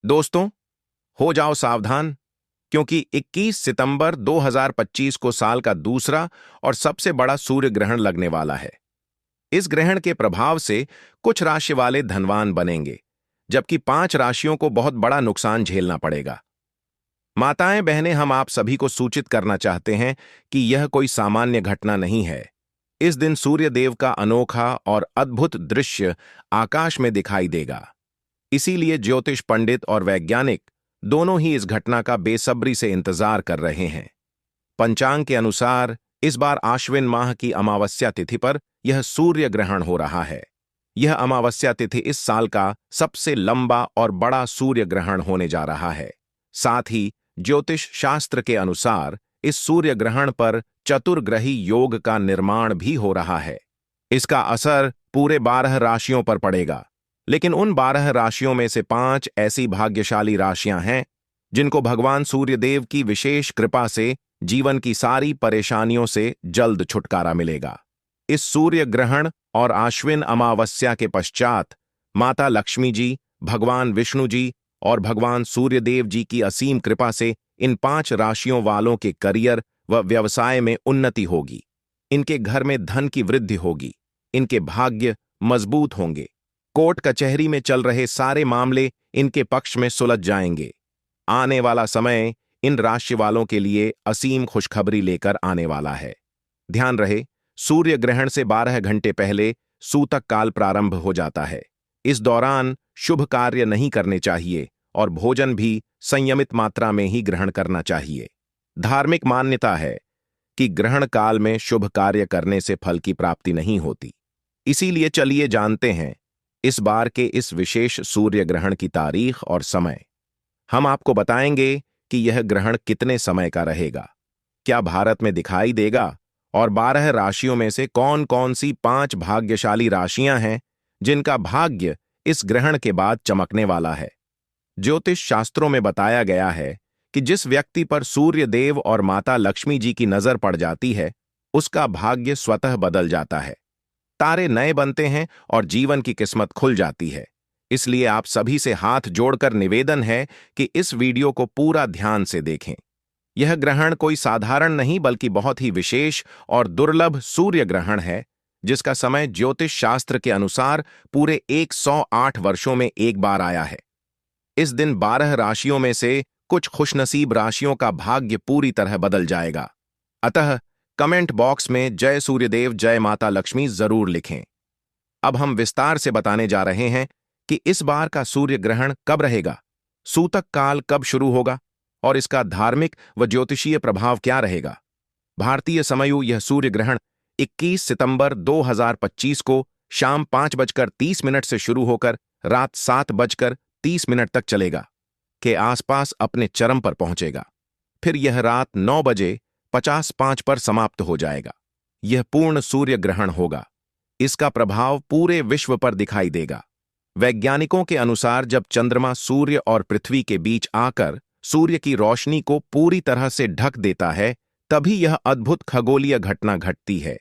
दोस्तों, हो जाओ सावधान, क्योंकि 21 सितंबर 2025 को साल का दूसरा और सबसे बड़ा सूर्य ग्रहण लगने वाला है। इस ग्रहण के प्रभाव से कुछ राशि वाले धनवान बनेंगे, जबकि 5 राशियों को बहुत बड़ा नुकसान झेलना पड़ेगा। माताएं बहनें, हम आप सभी को सूचित करना चाहते हैं कि यह कोई सामान्य घटना नहीं है। इस दिन सूर्य देव का अनोखा और अद्भुत दृश्य आकाश में दिखाई देगा। इसीलिए ज्योतिष पंडित और वैज्ञानिक दोनों ही इस घटना का बेसब्री से इंतजार कर रहे हैं। पंचांग के अनुसार इस बार आश्विन माह की अमावस्या तिथि पर यह सूर्य ग्रहण हो रहा है। यह अमावस्या तिथि इस साल का सबसे लंबा और बड़ा सूर्य ग्रहण होने जा रहा है। साथ ही ज्योतिष शास्त्र के अनुसार इस सूर्य ग्रहण पर चतुर्ग्रही योग का निर्माण भी हो रहा है। इसका असर पूरे 12 राशियों पर पड़ेगा, लेकिन उन 12 राशियों में से 5 ऐसी भाग्यशाली राशियां हैं जिनको भगवान सूर्यदेव की विशेष कृपा से जीवन की सारी परेशानियों से जल्द छुटकारा मिलेगा। इस सूर्य ग्रहण और आश्विन अमावस्या के पश्चात माता लक्ष्मी जी, भगवान विष्णु जी और भगवान सूर्यदेव जी की असीम कृपा से इन 5 राशियों वालों के करियर व व्यवसाय में उन्नति होगी। इनके घर में धन की वृद्धि होगी। इनके भाग्य मजबूत होंगे। कोर्ट कचहरी में चल रहे सारे मामले इनके पक्ष में सुलझ जाएंगे। आने वाला समय इन राशि वालों के लिए असीम खुशखबरी लेकर आने वाला है। ध्यान रहे, सूर्य ग्रहण से 12 घंटे पहले सूतक काल प्रारंभ हो जाता है। इस दौरान शुभ कार्य नहीं करने चाहिए और भोजन भी संयमित मात्रा में ही ग्रहण करना चाहिए। धार्मिक मान्यता है कि ग्रहण काल में शुभ कार्य करने से फल की प्राप्ति नहीं होती। इसीलिए चलिए जानते हैं इस बार के इस विशेष सूर्य ग्रहण की तारीख और समय। हम आपको बताएंगे कि यह ग्रहण कितने समय का रहेगा, क्या भारत में दिखाई देगा और 12 राशियों में से कौन कौन सी 5 भाग्यशाली राशियां हैं जिनका भाग्य इस ग्रहण के बाद चमकने वाला है। ज्योतिष शास्त्रों में बताया गया है कि जिस व्यक्ति पर सूर्य देव और माता लक्ष्मी जी की नजर पड़ जाती है, उसका भाग्य स्वतः बदल जाता है। तारे नए बनते हैं और जीवन की किस्मत खुल जाती है। इसलिए आप सभी से हाथ जोड़कर निवेदन है कि इस वीडियो को पूरा ध्यान से देखें। यह ग्रहण कोई साधारण नहीं बल्कि बहुत ही विशेष और दुर्लभ सूर्य ग्रहण है, जिसका समय ज्योतिष शास्त्र के अनुसार पूरे 108 वर्षों में एक बार आया है। इस दिन 12 राशियों में से कुछ खुशनसीब राशियों का भाग्य पूरी तरह बदल जाएगा। अतः कमेंट बॉक्स में जय सूर्यदेव जय माता लक्ष्मी जरूर लिखें। अब हम विस्तार से बताने जा रहे हैं कि इस बार का सूर्य ग्रहण कब रहेगा, सूतक काल कब शुरू होगा और इसका धार्मिक व ज्योतिषीय प्रभाव क्या रहेगा। भारतीय समयो यह सूर्य ग्रहण 21 सितंबर 2025 को शाम 5:30 से शुरू होकर रात 7:30 तक चलेगा के आसपास अपने चरम पर पहुंचेगा। फिर यह रात 9:55 पर समाप्त हो जाएगा। यह पूर्ण सूर्य ग्रहण होगा। इसका प्रभाव पूरे विश्व पर दिखाई देगा। वैज्ञानिकों के अनुसार जब चंद्रमा सूर्य और पृथ्वी के बीच आकर सूर्य की रोशनी को पूरी तरह से ढक देता है, तभी यह अद्भुत खगोलीय घटना घटती है।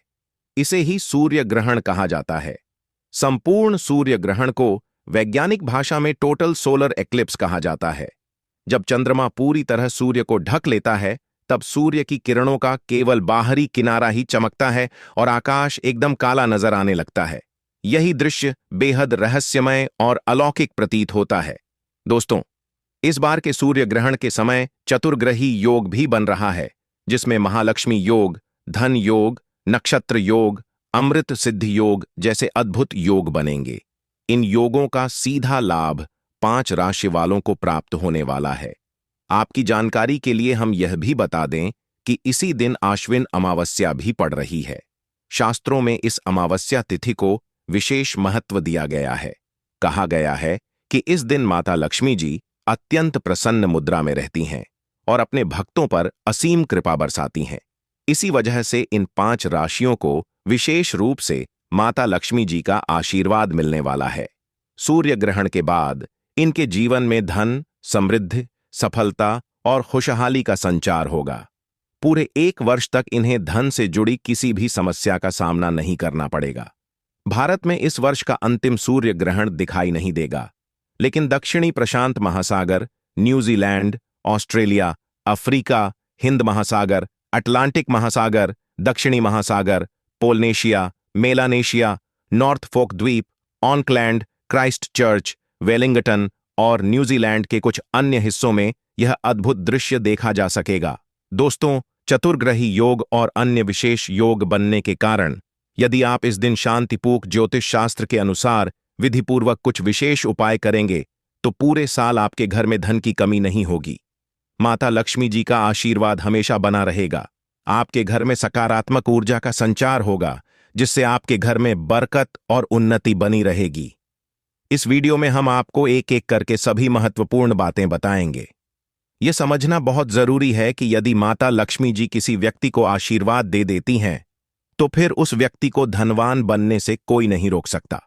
इसे ही सूर्य ग्रहण कहा जाता है। संपूर्ण सूर्य ग्रहण को वैज्ञानिक भाषा में टोटल सोलर एक्लिप्स कहा जाता है। जब चंद्रमा पूरी तरह सूर्य को ढक लेता है, तब सूर्य की किरणों का केवल बाहरी किनारा ही चमकता है और आकाश एकदम काला नजर आने लगता है। यही दृश्य बेहद रहस्यमय और अलौकिक प्रतीत होता है। दोस्तों, इस बार के सूर्य ग्रहण के समय चतुर्ग्रही योग भी बन रहा है, जिसमें महालक्ष्मी योग, धन योग, नक्षत्र योग, अमृत सिद्धि योग जैसे अद्भुत योग बनेंगे। इन योगों का सीधा लाभ 5 राशि वालों को प्राप्त होने वाला है। आपकी जानकारी के लिए हम यह भी बता दें कि इसी दिन आश्विन अमावस्या भी पड़ रही है। शास्त्रों में इस अमावस्या तिथि को विशेष महत्व दिया गया है। कहा गया है कि इस दिन माता लक्ष्मी जी अत्यंत प्रसन्न मुद्रा में रहती हैं और अपने भक्तों पर असीम कृपा बरसाती हैं। इसी वजह से इन 5 राशियों को विशेष रूप से माता लक्ष्मी जी का आशीर्वाद मिलने वाला है। सूर्य ग्रहण के बाद इनके जीवन में धन, समृद्धि, सफलता और खुशहाली का संचार होगा। पूरे 1 वर्ष तक इन्हें धन से जुड़ी किसी भी समस्या का सामना नहीं करना पड़ेगा। भारत में इस वर्ष का अंतिम सूर्य ग्रहण दिखाई नहीं देगा। लेकिन दक्षिणी प्रशांत महासागर, न्यूजीलैंड, ऑस्ट्रेलिया, अफ्रीका, हिंद महासागर, अटलांटिक महासागर, दक्षिणी महासागर, पोलनेशिया, मेलानेशिया, नॉर्थ फोक द्वीप, ऑकलैंड, क्राइस्टचर्च, वेलिंगटन और न्यूजीलैंड के कुछ अन्य हिस्सों में यह अद्भुत दृश्य देखा जा सकेगा। दोस्तों, चतुर्ग्रही योग और अन्य विशेष योग बनने के कारण यदि आप इस दिन शांतिपूर्ण ज्योतिष शास्त्र के अनुसार विधिपूर्वक कुछ विशेष उपाय करेंगे तो पूरे साल आपके घर में धन की कमी नहीं होगी। माता लक्ष्मी जी का आशीर्वाद हमेशा बना रहेगा। आपके घर में सकारात्मक ऊर्जा का संचार होगा, जिससे आपके घर में बरकत और उन्नति बनी रहेगी। इस वीडियो में हम आपको एक एक करके सभी महत्वपूर्ण बातें बताएंगे। यह समझना बहुत जरूरी है कि यदि माता लक्ष्मी जी किसी व्यक्ति को आशीर्वाद दे देती हैं, तो फिर उस व्यक्ति को धनवान बनने से कोई नहीं रोक सकता।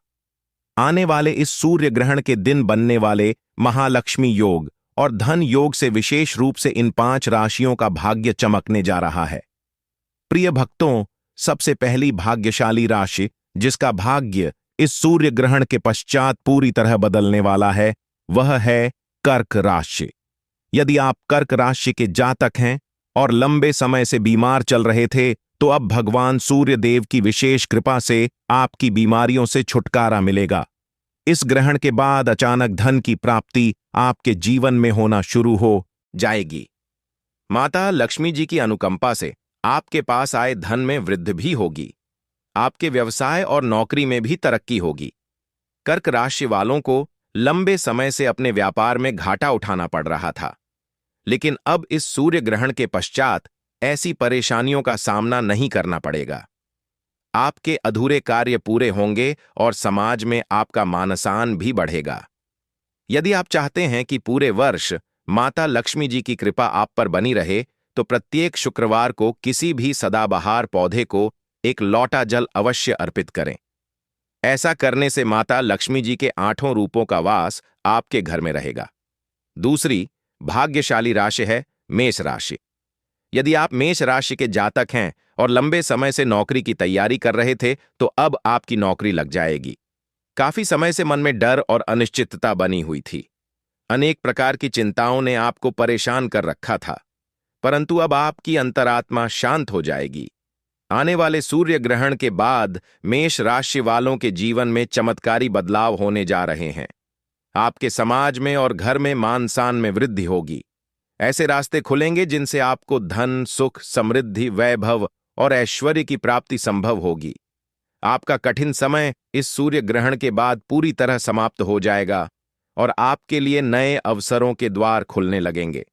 आने वाले इस सूर्य ग्रहण के दिन बनने वाले महालक्ष्मी योग और धन योग से विशेष रूप से इन 5 राशियों का भाग्य चमकने जा रहा है। प्रिय भक्तों, सबसे पहली भाग्यशाली राशि जिसका भाग्य इस सूर्य ग्रहण के पश्चात पूरी तरह बदलने वाला है, वह है कर्क राशि। यदि आप कर्क राशि के जातक हैं और लंबे समय से बीमार चल रहे थे, तो अब भगवान सूर्य देव की विशेष कृपा से आपकी बीमारियों से छुटकारा मिलेगा। इस ग्रहण के बाद अचानक धन की प्राप्ति आपके जीवन में होना शुरू हो जाएगी। माता लक्ष्मी जी की अनुकंपा से आपके पास आए धन में वृद्धि भी होगी। आपके व्यवसाय और नौकरी में भी तरक्की होगी। कर्क राशि वालों को लंबे समय से अपने व्यापार में घाटा उठाना पड़ रहा था, लेकिन अब इस सूर्य ग्रहण के पश्चात ऐसी परेशानियों का सामना नहीं करना पड़ेगा। आपके अधूरे कार्य पूरे होंगे और समाज में आपका मान-सम्मान भी बढ़ेगा। यदि आप चाहते हैं कि पूरे वर्ष माता लक्ष्मी जी की कृपा आप पर बनी रहे, तो प्रत्येक शुक्रवार को किसी भी सदाबहार पौधे को एक लोटा जल अवश्य अर्पित करें। ऐसा करने से माता लक्ष्मी जी के 8 रूपों का वास आपके घर में रहेगा। दूसरी भाग्यशाली राशि है मेष राशि। यदि आप मेष राशि के जातक हैं और लंबे समय से नौकरी की तैयारी कर रहे थे, तो अब आपकी नौकरी लग जाएगी। काफी समय से मन में डर और अनिश्चितता बनी हुई थी। अनेक प्रकार की चिंताओं ने आपको परेशान कर रखा था, परंतु अब आपकी अंतरात्मा शांत हो जाएगी। आने वाले सूर्य ग्रहण के बाद मेष राशि वालों के जीवन में चमत्कारी बदलाव होने जा रहे हैं। आपके समाज में और घर में मान-सम्मान में वृद्धि होगी। ऐसे रास्ते खुलेंगे जिनसे आपको धन, सुख, समृद्धि, वैभव और ऐश्वर्य की प्राप्ति संभव होगी। आपका कठिन समय इस सूर्य ग्रहण के बाद पूरी तरह समाप्त हो जाएगा और आपके लिए नए अवसरों के द्वार खुलने लगेंगे।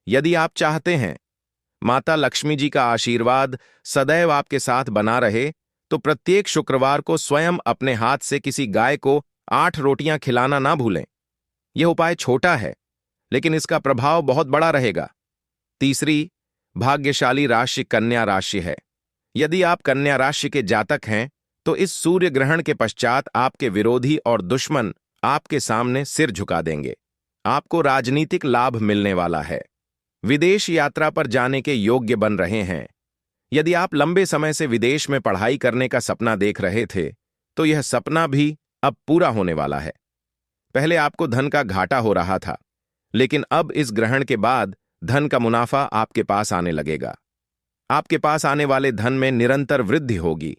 यदि आप चाहते हैं माता लक्ष्मी जी का आशीर्वाद सदैव आपके साथ बना रहे, तो प्रत्येक शुक्रवार को स्वयं अपने हाथ से किसी गाय को 8 रोटियां खिलाना ना भूलें। यह उपाय छोटा है, लेकिन इसका प्रभाव बहुत बड़ा रहेगा। तीसरी भाग्यशाली राशि कन्या राशि है। यदि आप कन्या राशि के जातक हैं, तो इस सूर्य ग्रहण के पश्चात आपके विरोधी और दुश्मन आपके सामने सिर झुका देंगे। आपको राजनीतिक लाभ मिलने वाला है। विदेश यात्रा पर जाने के योग्य बन रहे हैं। यदि आप लंबे समय से विदेश में पढ़ाई करने का सपना देख रहे थे, तो यह सपना भी अब पूरा होने वाला है। पहले आपको धन का घाटा हो रहा था, लेकिन अब इस ग्रहण के बाद धन का मुनाफा आपके पास आने लगेगा। आपके पास आने वाले धन में निरंतर वृद्धि होगी।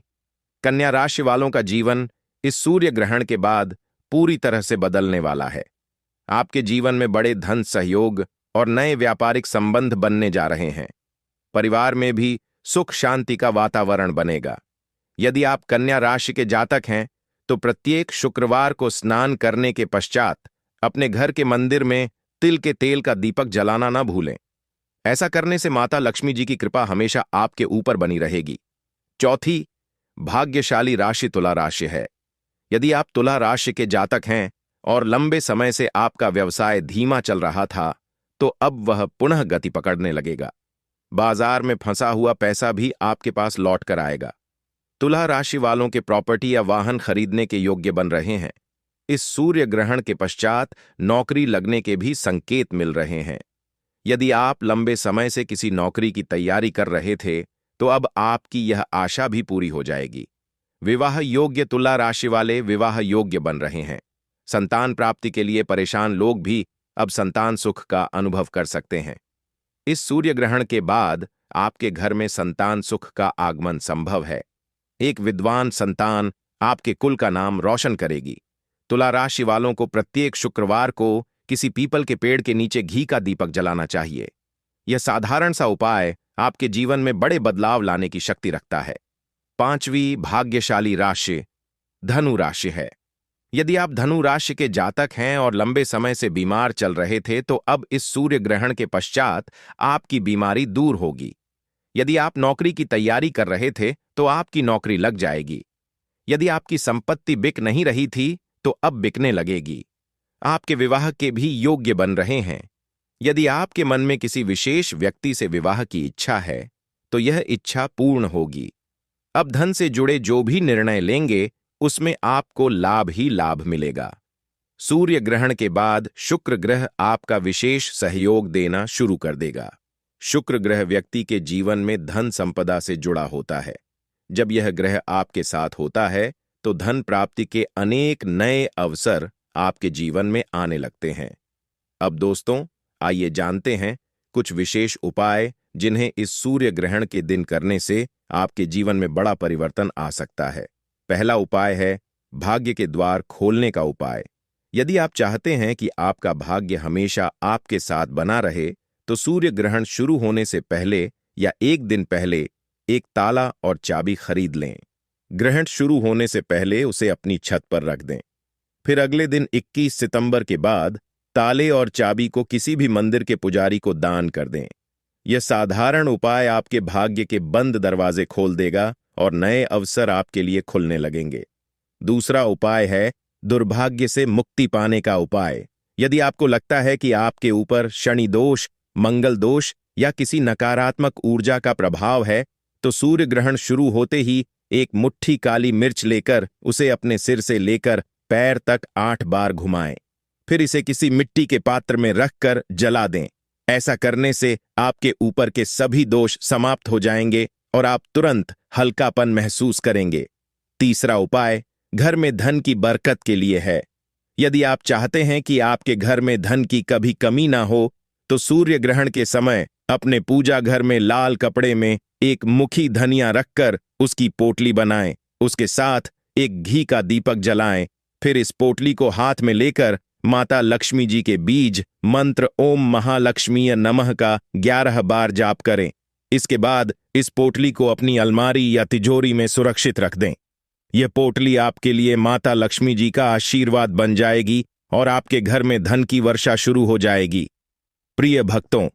कन्या राशि वालों का जीवन इस सूर्य ग्रहण के बाद पूरी तरह से बदलने वाला है। आपके जीवन में बड़े धन सहयोग और नए व्यापारिक संबंध बनने जा रहे हैं। परिवार में भी सुख शांति का वातावरण बनेगा। यदि आप कन्या राशि के जातक हैं, तो प्रत्येक शुक्रवार को स्नान करने के पश्चात अपने घर के मंदिर में तिल के तेल का दीपक जलाना ना भूलें। ऐसा करने से माता लक्ष्मी जी की कृपा हमेशा आपके ऊपर बनी रहेगी। चौथी भाग्यशाली राशि तुला राशि है। यदि आप तुला राशि के जातक हैं और लंबे समय से आपका व्यवसाय धीमा चल रहा था, तो अब वह पुनः गति पकड़ने लगेगा। बाजार में फंसा हुआ पैसा भी आपके पास लौट कर आएगा। तुला राशि वालों के प्रॉपर्टी या वाहन खरीदने के योग्य बन रहे हैं। इस सूर्य ग्रहण के पश्चात नौकरी लगने के भी संकेत मिल रहे हैं। यदि आप लंबे समय से किसी नौकरी की तैयारी कर रहे थे, तो अब आपकी यह आशा भी पूरी हो जाएगी। विवाह योग्य तुला राशि वाले विवाह योग्य बन रहे हैं। संतान प्राप्ति के लिए परेशान लोग भी अब संतान सुख का अनुभव कर सकते हैं। इस सूर्य ग्रहण के बाद आपके घर में संतान सुख का आगमन संभव है। एक विद्वान संतान आपके कुल का नाम रोशन करेगी। तुला राशि वालों को प्रत्येक शुक्रवार को किसी पीपल के पेड़ के नीचे घी का दीपक जलाना चाहिए। यह साधारण सा उपाय आपके जीवन में बड़े बदलाव लाने की शक्ति रखता है। 5वीं भाग्यशाली राशि धनु राशि है। यदि आप धनु राशि के जातक हैं और लंबे समय से बीमार चल रहे थे, तो अब इस सूर्य ग्रहण के पश्चात आपकी बीमारी दूर होगी। यदि आप नौकरी की तैयारी कर रहे थे, तो आपकी नौकरी लग जाएगी। यदि आपकी संपत्ति बिक नहीं रही थी, तो अब बिकने लगेगी। आपके विवाह के भी योग्य बन रहे हैं। यदि आपके मन में किसी विशेष व्यक्ति से विवाह की इच्छा है, तो यह इच्छा पूर्ण होगी। अब धन से जुड़े जो भी निर्णय लेंगे, उसमें आपको लाभ ही लाभ मिलेगा। सूर्य ग्रहण के बाद शुक्र ग्रह आपका विशेष सहयोग देना शुरू कर देगा। शुक्र ग्रह व्यक्ति के जीवन में धन संपदा से जुड़ा होता है। जब यह ग्रह आपके साथ होता है, तो धन प्राप्ति के अनेक नए अवसर आपके जीवन में आने लगते हैं। अब दोस्तों, आइए जानते हैं कुछ विशेष उपाय जिन्हें इस सूर्य ग्रहण के दिन करने से आपके जीवन में बड़ा परिवर्तन आ सकता है। पहला उपाय है भाग्य के द्वार खोलने का उपाय। यदि आप चाहते हैं कि आपका भाग्य हमेशा आपके साथ बना रहे, तो सूर्य ग्रहण शुरू होने से पहले या एक दिन पहले एक ताला और चाबी खरीद लें। ग्रहण शुरू होने से पहले उसे अपनी छत पर रख दें। फिर अगले दिन 21 सितंबर के बाद ताले और चाबी को किसी भी मंदिर के पुजारी को दान कर दें। यह साधारण उपाय आपके भाग्य के बंद दरवाजे खोल देगा और नए अवसर आपके लिए खुलने लगेंगे। दूसरा उपाय है दुर्भाग्य से मुक्ति पाने का उपाय। यदि आपको लगता है कि आपके ऊपर शनि दोष, मंगल दोष या किसी नकारात्मक ऊर्जा का प्रभाव है, तो सूर्य ग्रहण शुरू होते ही एक मुट्ठी काली मिर्च लेकर उसे अपने सिर से लेकर पैर तक 8 बार घुमाएं। फिर इसे किसी मिट्टी के पात्र में रखकर जला दें। ऐसा करने से आपके ऊपर के सभी दोष समाप्त हो जाएंगे और आप तुरंत हल्कापन महसूस करेंगे। तीसरा उपाय घर में धन की बरकत के लिए है। यदि आप चाहते हैं कि आपके घर में धन की कभी कमी ना हो, तो सूर्य ग्रहण के समय अपने पूजा घर में लाल कपड़े में एक मुखी धनिया रखकर उसकी पोटली बनाएं। उसके साथ एक घी का दीपक जलाएं। फिर इस पोटली को हाथ में लेकर माता लक्ष्मी जी के बीज मंत्र ओम महालक्ष्मीय नमः का 11 बार जाप करें। इसके बाद इस पोटली को अपनी अलमारी या तिजोरी में सुरक्षित रख दें। यह पोटली आपके लिए माता लक्ष्मी जी का आशीर्वाद बन जाएगी और आपके घर में धन की वर्षा शुरू हो जाएगी। प्रिय भक्तों,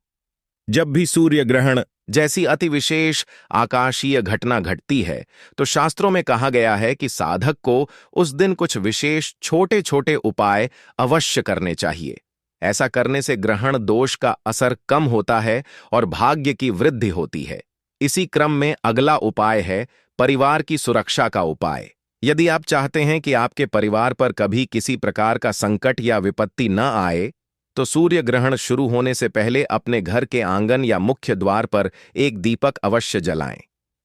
जब भी सूर्य ग्रहण जैसी अति विशेष आकाशीय घटना घटती है, तो शास्त्रों में कहा गया है कि साधक को उस दिन कुछ विशेष छोटे छोटे उपाय अवश्य करने चाहिए। ऐसा करने से ग्रहण दोष का असर कम होता है और भाग्य की वृद्धि होती है। इसी क्रम में अगला उपाय है परिवार की सुरक्षा का उपाय। यदि आप चाहते हैं कि आपके परिवार पर कभी किसी प्रकार का संकट या विपत्ति न आए, तो सूर्य ग्रहण शुरू होने से पहले अपने घर के आंगन या मुख्य द्वार पर एक दीपक अवश्य जलाएं।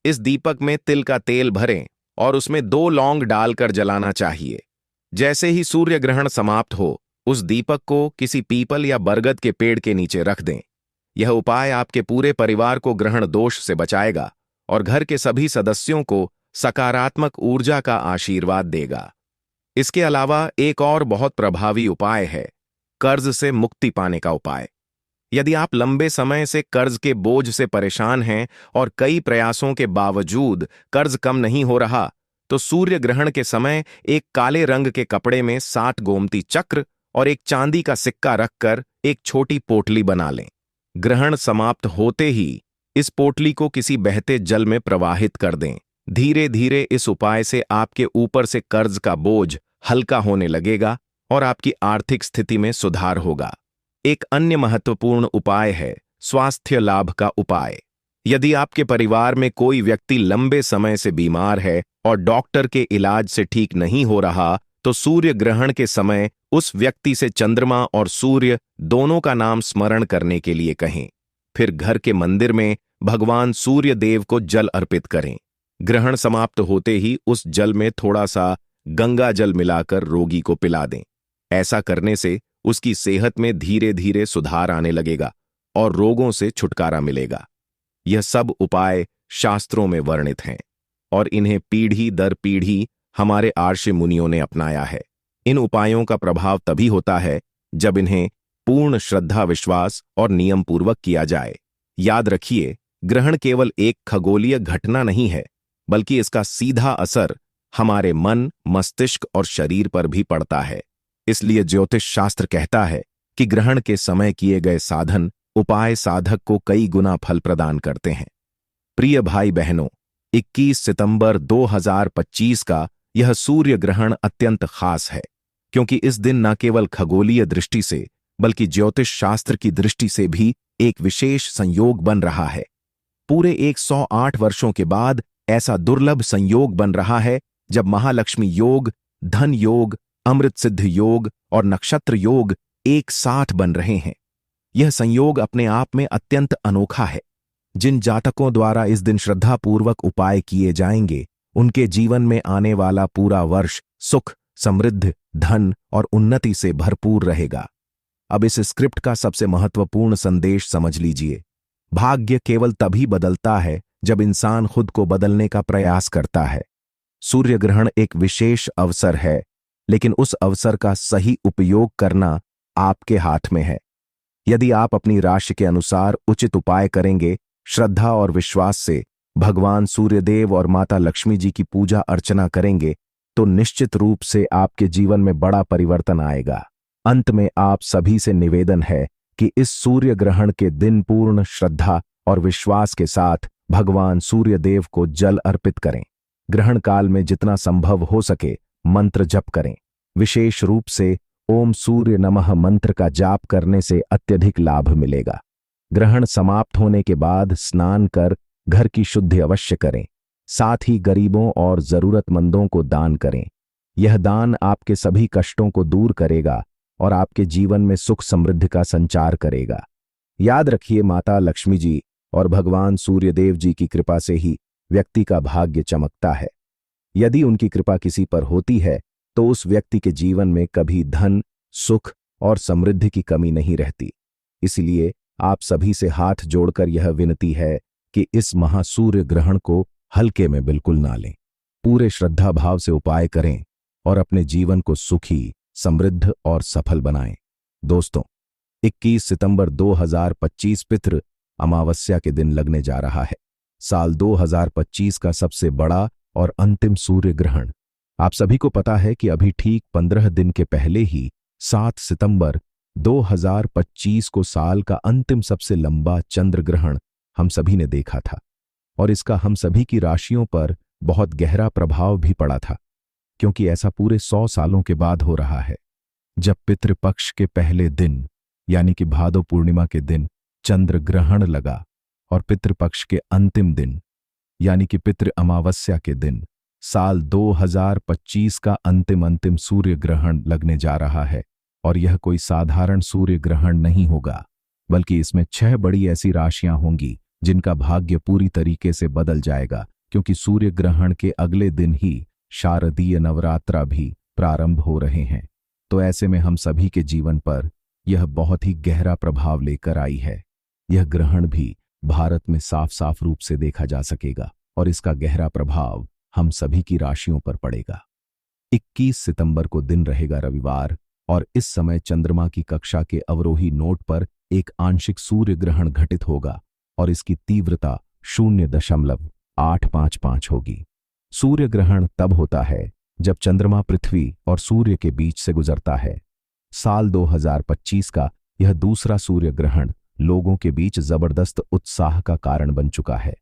इस दीपक में तिल का तेल भरें और उसमें 2 लौंग डालकर जलाना चाहिए। जैसे ही सूर्य ग्रहण समाप्त हो, उस दीपक को किसी पीपल या बरगद के पेड़ के नीचे रख दें। यह उपाय आपके पूरे परिवार को ग्रहण दोष से बचाएगा और घर के सभी सदस्यों को सकारात्मक ऊर्जा का आशीर्वाद देगा। इसके अलावा एक और बहुत प्रभावी उपाय है कर्ज से मुक्ति पाने का उपाय। यदि आप लंबे समय से कर्ज के बोझ से परेशान हैं और कई प्रयासों के बावजूद कर्ज कम नहीं हो रहा, तो सूर्य ग्रहण के समय एक काले रंग के कपड़े में 60 गोमती चक्र और एक चांदी का सिक्का रखकर एक छोटी पोटली बना लें। ग्रहण समाप्त होते ही इस पोटली को किसी बहते जल में प्रवाहित कर दें। धीरे धीरे इस उपाय से आपके ऊपर से कर्ज का बोझ हल्का होने लगेगा और आपकी आर्थिक स्थिति में सुधार होगा। एक अन्य महत्वपूर्ण उपाय है स्वास्थ्य लाभ का उपाय। यदि आपके परिवार में कोई व्यक्ति लंबे समय से बीमार है और डॉक्टर के इलाज से ठीक नहीं हो रहा, तो सूर्य ग्रहण के समय उस व्यक्ति से चंद्रमा और सूर्य दोनों का नाम स्मरण करने के लिए कहें। फिर घर के मंदिर में भगवान सूर्य देव को जल अर्पित करें। ग्रहण समाप्त होते ही उस जल में थोड़ा सा गंगा जल मिलाकर रोगी को पिला दें। ऐसा करने से उसकी सेहत में धीरे धीरे सुधार आने लगेगा और रोगों से छुटकारा मिलेगा। यह सब उपाय शास्त्रों में वर्णित हैं और इन्हें पीढ़ी दर पीढ़ी हमारे आर्षि मुनियों ने अपनाया है। इन उपायों का प्रभाव तभी होता है जब इन्हें पूर्ण श्रद्धा, विश्वास और नियम पूर्वक किया जाए। याद रखिए, ग्रहण केवल एक खगोलीय घटना नहीं है, बल्कि इसका सीधा असर हमारे मन, मस्तिष्क और शरीर पर भी पड़ता है। इसलिए ज्योतिष शास्त्र कहता है कि ग्रहण के समय किए गए साधन, उपाय साधक को कई गुना फल प्रदान करते हैं। प्रिय भाई बहनों, 21 सितंबर 2025 का यह सूर्य ग्रहण अत्यंत खास है, क्योंकि इस दिन न केवल खगोलीय दृष्टि से बल्कि ज्योतिष शास्त्र की दृष्टि से भी एक विशेष संयोग बन रहा है। पूरे 108 वर्षों के बाद ऐसा दुर्लभ संयोग बन रहा है जब महालक्ष्मी योग, धन योग, अमृत सिद्ध योग और नक्षत्र योग एक साथ बन रहे हैं। यह संयोग अपने आप में अत्यंत अनोखा है। जिन जातकों द्वारा इस दिन श्रद्धापूर्वक उपाय किए जाएंगे, उनके जीवन में आने वाला पूरा वर्ष सुख, समृद्ध, धन और उन्नति से भरपूर रहेगा। अब इस स्क्रिप्ट का सबसे महत्वपूर्ण संदेश समझ लीजिए। भाग्य केवल तभी बदलता है जब इंसान खुद को बदलने का प्रयास करता है। सूर्य ग्रहण एक विशेष अवसर है, लेकिन उस अवसर का सही उपयोग करना आपके हाथ में है। यदि आप अपनी राशि के अनुसार उचित उपाय करेंगे, श्रद्धा और विश्वास से भगवान सूर्यदेव और माता लक्ष्मी जी की पूजा अर्चना करेंगे, तो निश्चित रूप से आपके जीवन में बड़ा परिवर्तन आएगा। अंत में आप सभी से निवेदन है कि इस सूर्य ग्रहण के दिन पूर्ण श्रद्धा और विश्वास के साथ भगवान सूर्यदेव को जल अर्पित करें। ग्रहण काल में जितना संभव हो सके मंत्र जप करें। विशेष रूप से ओम सूर्य नमः मंत्र का जाप करने से अत्यधिक लाभ मिलेगा। ग्रहण समाप्त होने के बाद स्नान कर घर की शुद्धि अवश्य करें। साथ ही गरीबों और जरूरतमंदों को दान करें। यह दान आपके सभी कष्टों को दूर करेगा और आपके जीवन में सुख समृद्धि का संचार करेगा। याद रखिए, माता लक्ष्मी जी और भगवान सूर्यदेव जी की कृपा से ही व्यक्ति का भाग्य चमकता है। यदि उनकी कृपा किसी पर होती है तो उस व्यक्ति के जीवन में कभी धन, सुख और समृद्धि की कमी नहीं रहती। इसलिए आप सभी से हाथ जोड़कर यह विनती है कि इस महासूर्य ग्रहण को हल्के में बिल्कुल ना लें। पूरे श्रद्धा भाव से उपाय करें और अपने जीवन को सुखी, समृद्ध और सफल बनाएं। दोस्तों, 21 सितंबर 2025 पितृ अमावस्या के दिन लगने जा रहा है। साल 2025 का सबसे बड़ा और अंतिम सूर्य ग्रहण। आप सभी को पता है कि अभी ठीक 15 दिन के पहले ही 7 सितंबर 2025 को साल का अंतिम सबसे लंबा चंद्र ग्रहण हम सभी ने देखा था और इसका हम सभी की राशियों पर बहुत गहरा प्रभाव भी पड़ा था, क्योंकि ऐसा पूरे 100 सालों के बाद हो रहा है जब पितृपक्ष के पहले दिन यानी कि भादो पूर्णिमा के दिन चंद्र ग्रहण लगा और पितृपक्ष के अंतिम दिन यानी कि पितृ अमावस्या के दिन साल 2025 का अंतिम सूर्य ग्रहण लगने जा रहा है। और यह कोई साधारण सूर्य ग्रहण नहीं होगा, बल्कि इसमें 6 बड़ी ऐसी राशियां होंगी जिनका भाग्य पूरी तरीके से बदल जाएगा, क्योंकि सूर्य ग्रहण के अगले दिन ही शारदीय नवरात्रा भी प्रारंभ हो रहे हैं। तो ऐसे में हम सभी के जीवन पर यह बहुत ही गहरा प्रभाव लेकर आई है। यह ग्रहण भी भारत में साफ साफ रूप से देखा जा सकेगा और इसका गहरा प्रभाव हम सभी की राशियों पर पड़ेगा। 21 सितंबर को दिन रहेगा रविवार और इस समय चंद्रमा की कक्षा के अवरोही नोट पर एक आंशिक सूर्य ग्रहण घटित होगा और इसकी तीव्रता 0.855 होगी। सूर्य ग्रहण तब होता है जब चंद्रमा पृथ्वी और सूर्य के बीच से गुजरता है। साल 2025 का यह दूसरा सूर्य ग्रहण लोगों के बीच जबरदस्त उत्साह का कारण बन चुका है।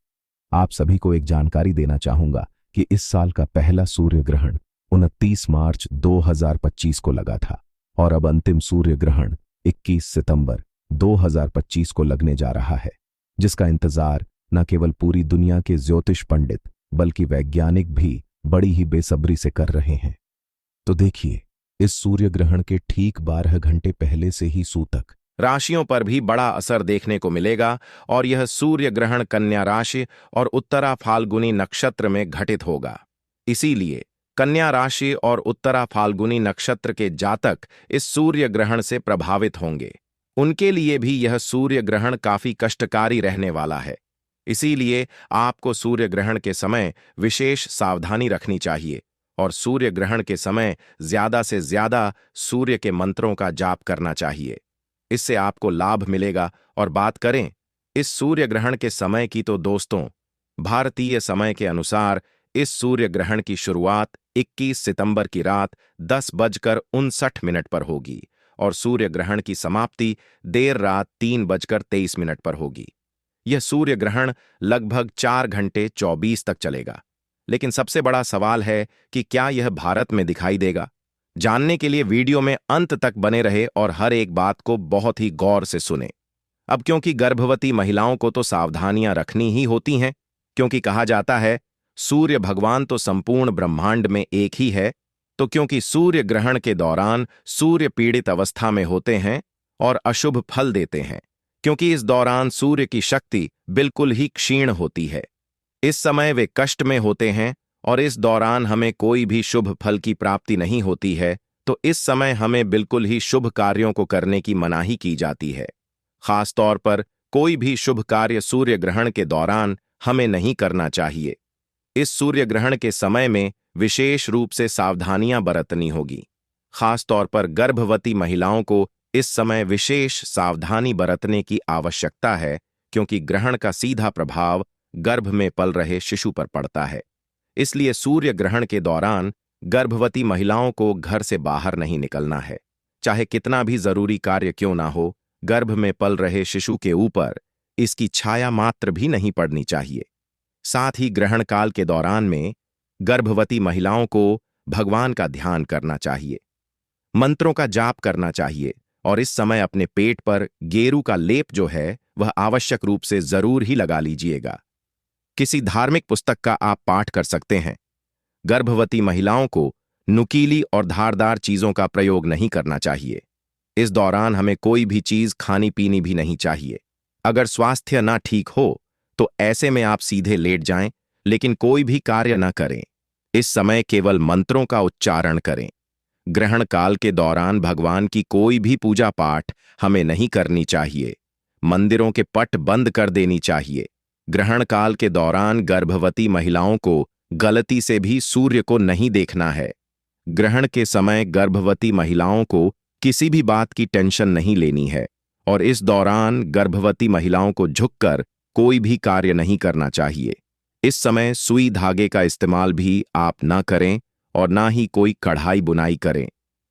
आप सभी को एक जानकारी देना चाहूंगा कि इस साल का पहला सूर्य ग्रहण 29 मार्च 2025 को लगा था और अब अंतिम सूर्य ग्रहण 21 सितंबर 2025 को लगने जा रहा है, जिसका इंतजार न केवल पूरी दुनिया के ज्योतिष पंडित बल्कि वैज्ञानिक भी बड़ी ही बेसब्री से कर रहे हैं। तो देखिए, इस सूर्य ग्रहण के ठीक 12 घंटे पहले से ही सूतक राशियों पर भी बड़ा असर देखने को मिलेगा और यह सूर्य ग्रहण कन्या राशि और उत्तरा फाल्गुनी नक्षत्र में घटित होगा। इसीलिए कन्या राशि और उत्तरा फाल्गुनी नक्षत्र के जातक इस सूर्य ग्रहण से प्रभावित होंगे। उनके लिए भी यह सूर्य ग्रहण काफी कष्टकारी रहने वाला है। इसीलिए आपको सूर्य ग्रहण के समय विशेष सावधानी रखनी चाहिए और सूर्य ग्रहण के समय ज्यादा से ज्यादा सूर्य के मंत्रों का जाप करना चाहिए। इससे आपको लाभ मिलेगा। और बात करें इस सूर्य ग्रहण के समय की तो दोस्तों, भारतीय समय के अनुसार इस सूर्य ग्रहण की शुरुआत 21 सितंबर की रात 10:59 पर होगी और सूर्य ग्रहण की समाप्ति देर रात 3:23 पर होगी। यह सूर्य ग्रहण लगभग 4 घंटे 24 तक चलेगा। लेकिन सबसे बड़ा सवाल है कि क्या यह भारत में दिखाई देगा? जानने के लिए वीडियो में अंत तक बने रहे और हर एक बात को बहुत ही गौर से सुने। अब क्योंकि गर्भवती महिलाओं को तो सावधानियां रखनी ही होती हैं, क्योंकि कहा जाता है सूर्य भगवान तो संपूर्ण ब्रह्मांड में एक ही है, तो क्योंकि सूर्य ग्रहण के दौरान सूर्य पीड़ित अवस्था में होते हैं और अशुभ फल देते हैं, क्योंकि इस दौरान सूर्य की शक्ति बिल्कुल ही क्षीण होती है। इस समय वे कष्ट में होते हैं और इस दौरान हमें कोई भी शुभ फल की प्राप्ति नहीं होती है, तो इस समय हमें बिल्कुल ही शुभ कार्यों को करने की मनाही की जाती है। खास तौर पर कोई भी शुभ कार्य सूर्य ग्रहण के दौरान हमें नहीं करना चाहिए। इस सूर्य ग्रहण के समय में विशेष रूप से सावधानियां बरतनी होगी। खास तौर पर गर्भवती महिलाओं को इस समय विशेष सावधानी बरतने की आवश्यकता है, क्योंकि ग्रहण का सीधा प्रभाव गर्भ में पल रहे शिशु पर पड़ता है। इसलिए सूर्य ग्रहण के दौरान गर्भवती महिलाओं को घर से बाहर नहीं निकलना है। चाहे कितना भी जरूरी कार्य क्यों ना हो, गर्भ में पल रहे शिशु के ऊपर इसकी छाया मात्र भी नहीं पड़नी चाहिए। साथ ही ग्रहण काल के दौरान में गर्भवती महिलाओं को भगवान का ध्यान करना चाहिए, मंत्रों का जाप करना चाहिए और इस समय अपने पेट पर गेरू का लेप जो है वह आवश्यक रूप से जरूर ही लगा लीजिएगा। किसी धार्मिक पुस्तक का आप पाठ कर सकते हैं। गर्भवती महिलाओं को नुकीली और धारदार चीजों का प्रयोग नहीं करना चाहिए। इस दौरान हमें कोई भी चीज खानी पीनी भी नहीं चाहिए। अगर स्वास्थ्य ना ठीक हो तो ऐसे में आप सीधे लेट जाएं, लेकिन कोई भी कार्य न करें। इस समय केवल मंत्रों का उच्चारण करें। ग्रहण काल के दौरान भगवान की कोई भी पूजा पाठ हमें नहीं करनी चाहिए। मंदिरों के पट बंद कर देनी चाहिए। ग्रहण काल के दौरान गर्भवती महिलाओं को गलती से भी सूर्य को नहीं देखना है। ग्रहण के समय गर्भवती महिलाओं को किसी भी बात की टेंशन नहीं लेनी है और इस दौरान गर्भवती महिलाओं को झुककर कोई भी कार्य नहीं करना चाहिए। इस समय सुई धागे का इस्तेमाल भी आप ना करें और ना ही कोई कढ़ाई बुनाई करें।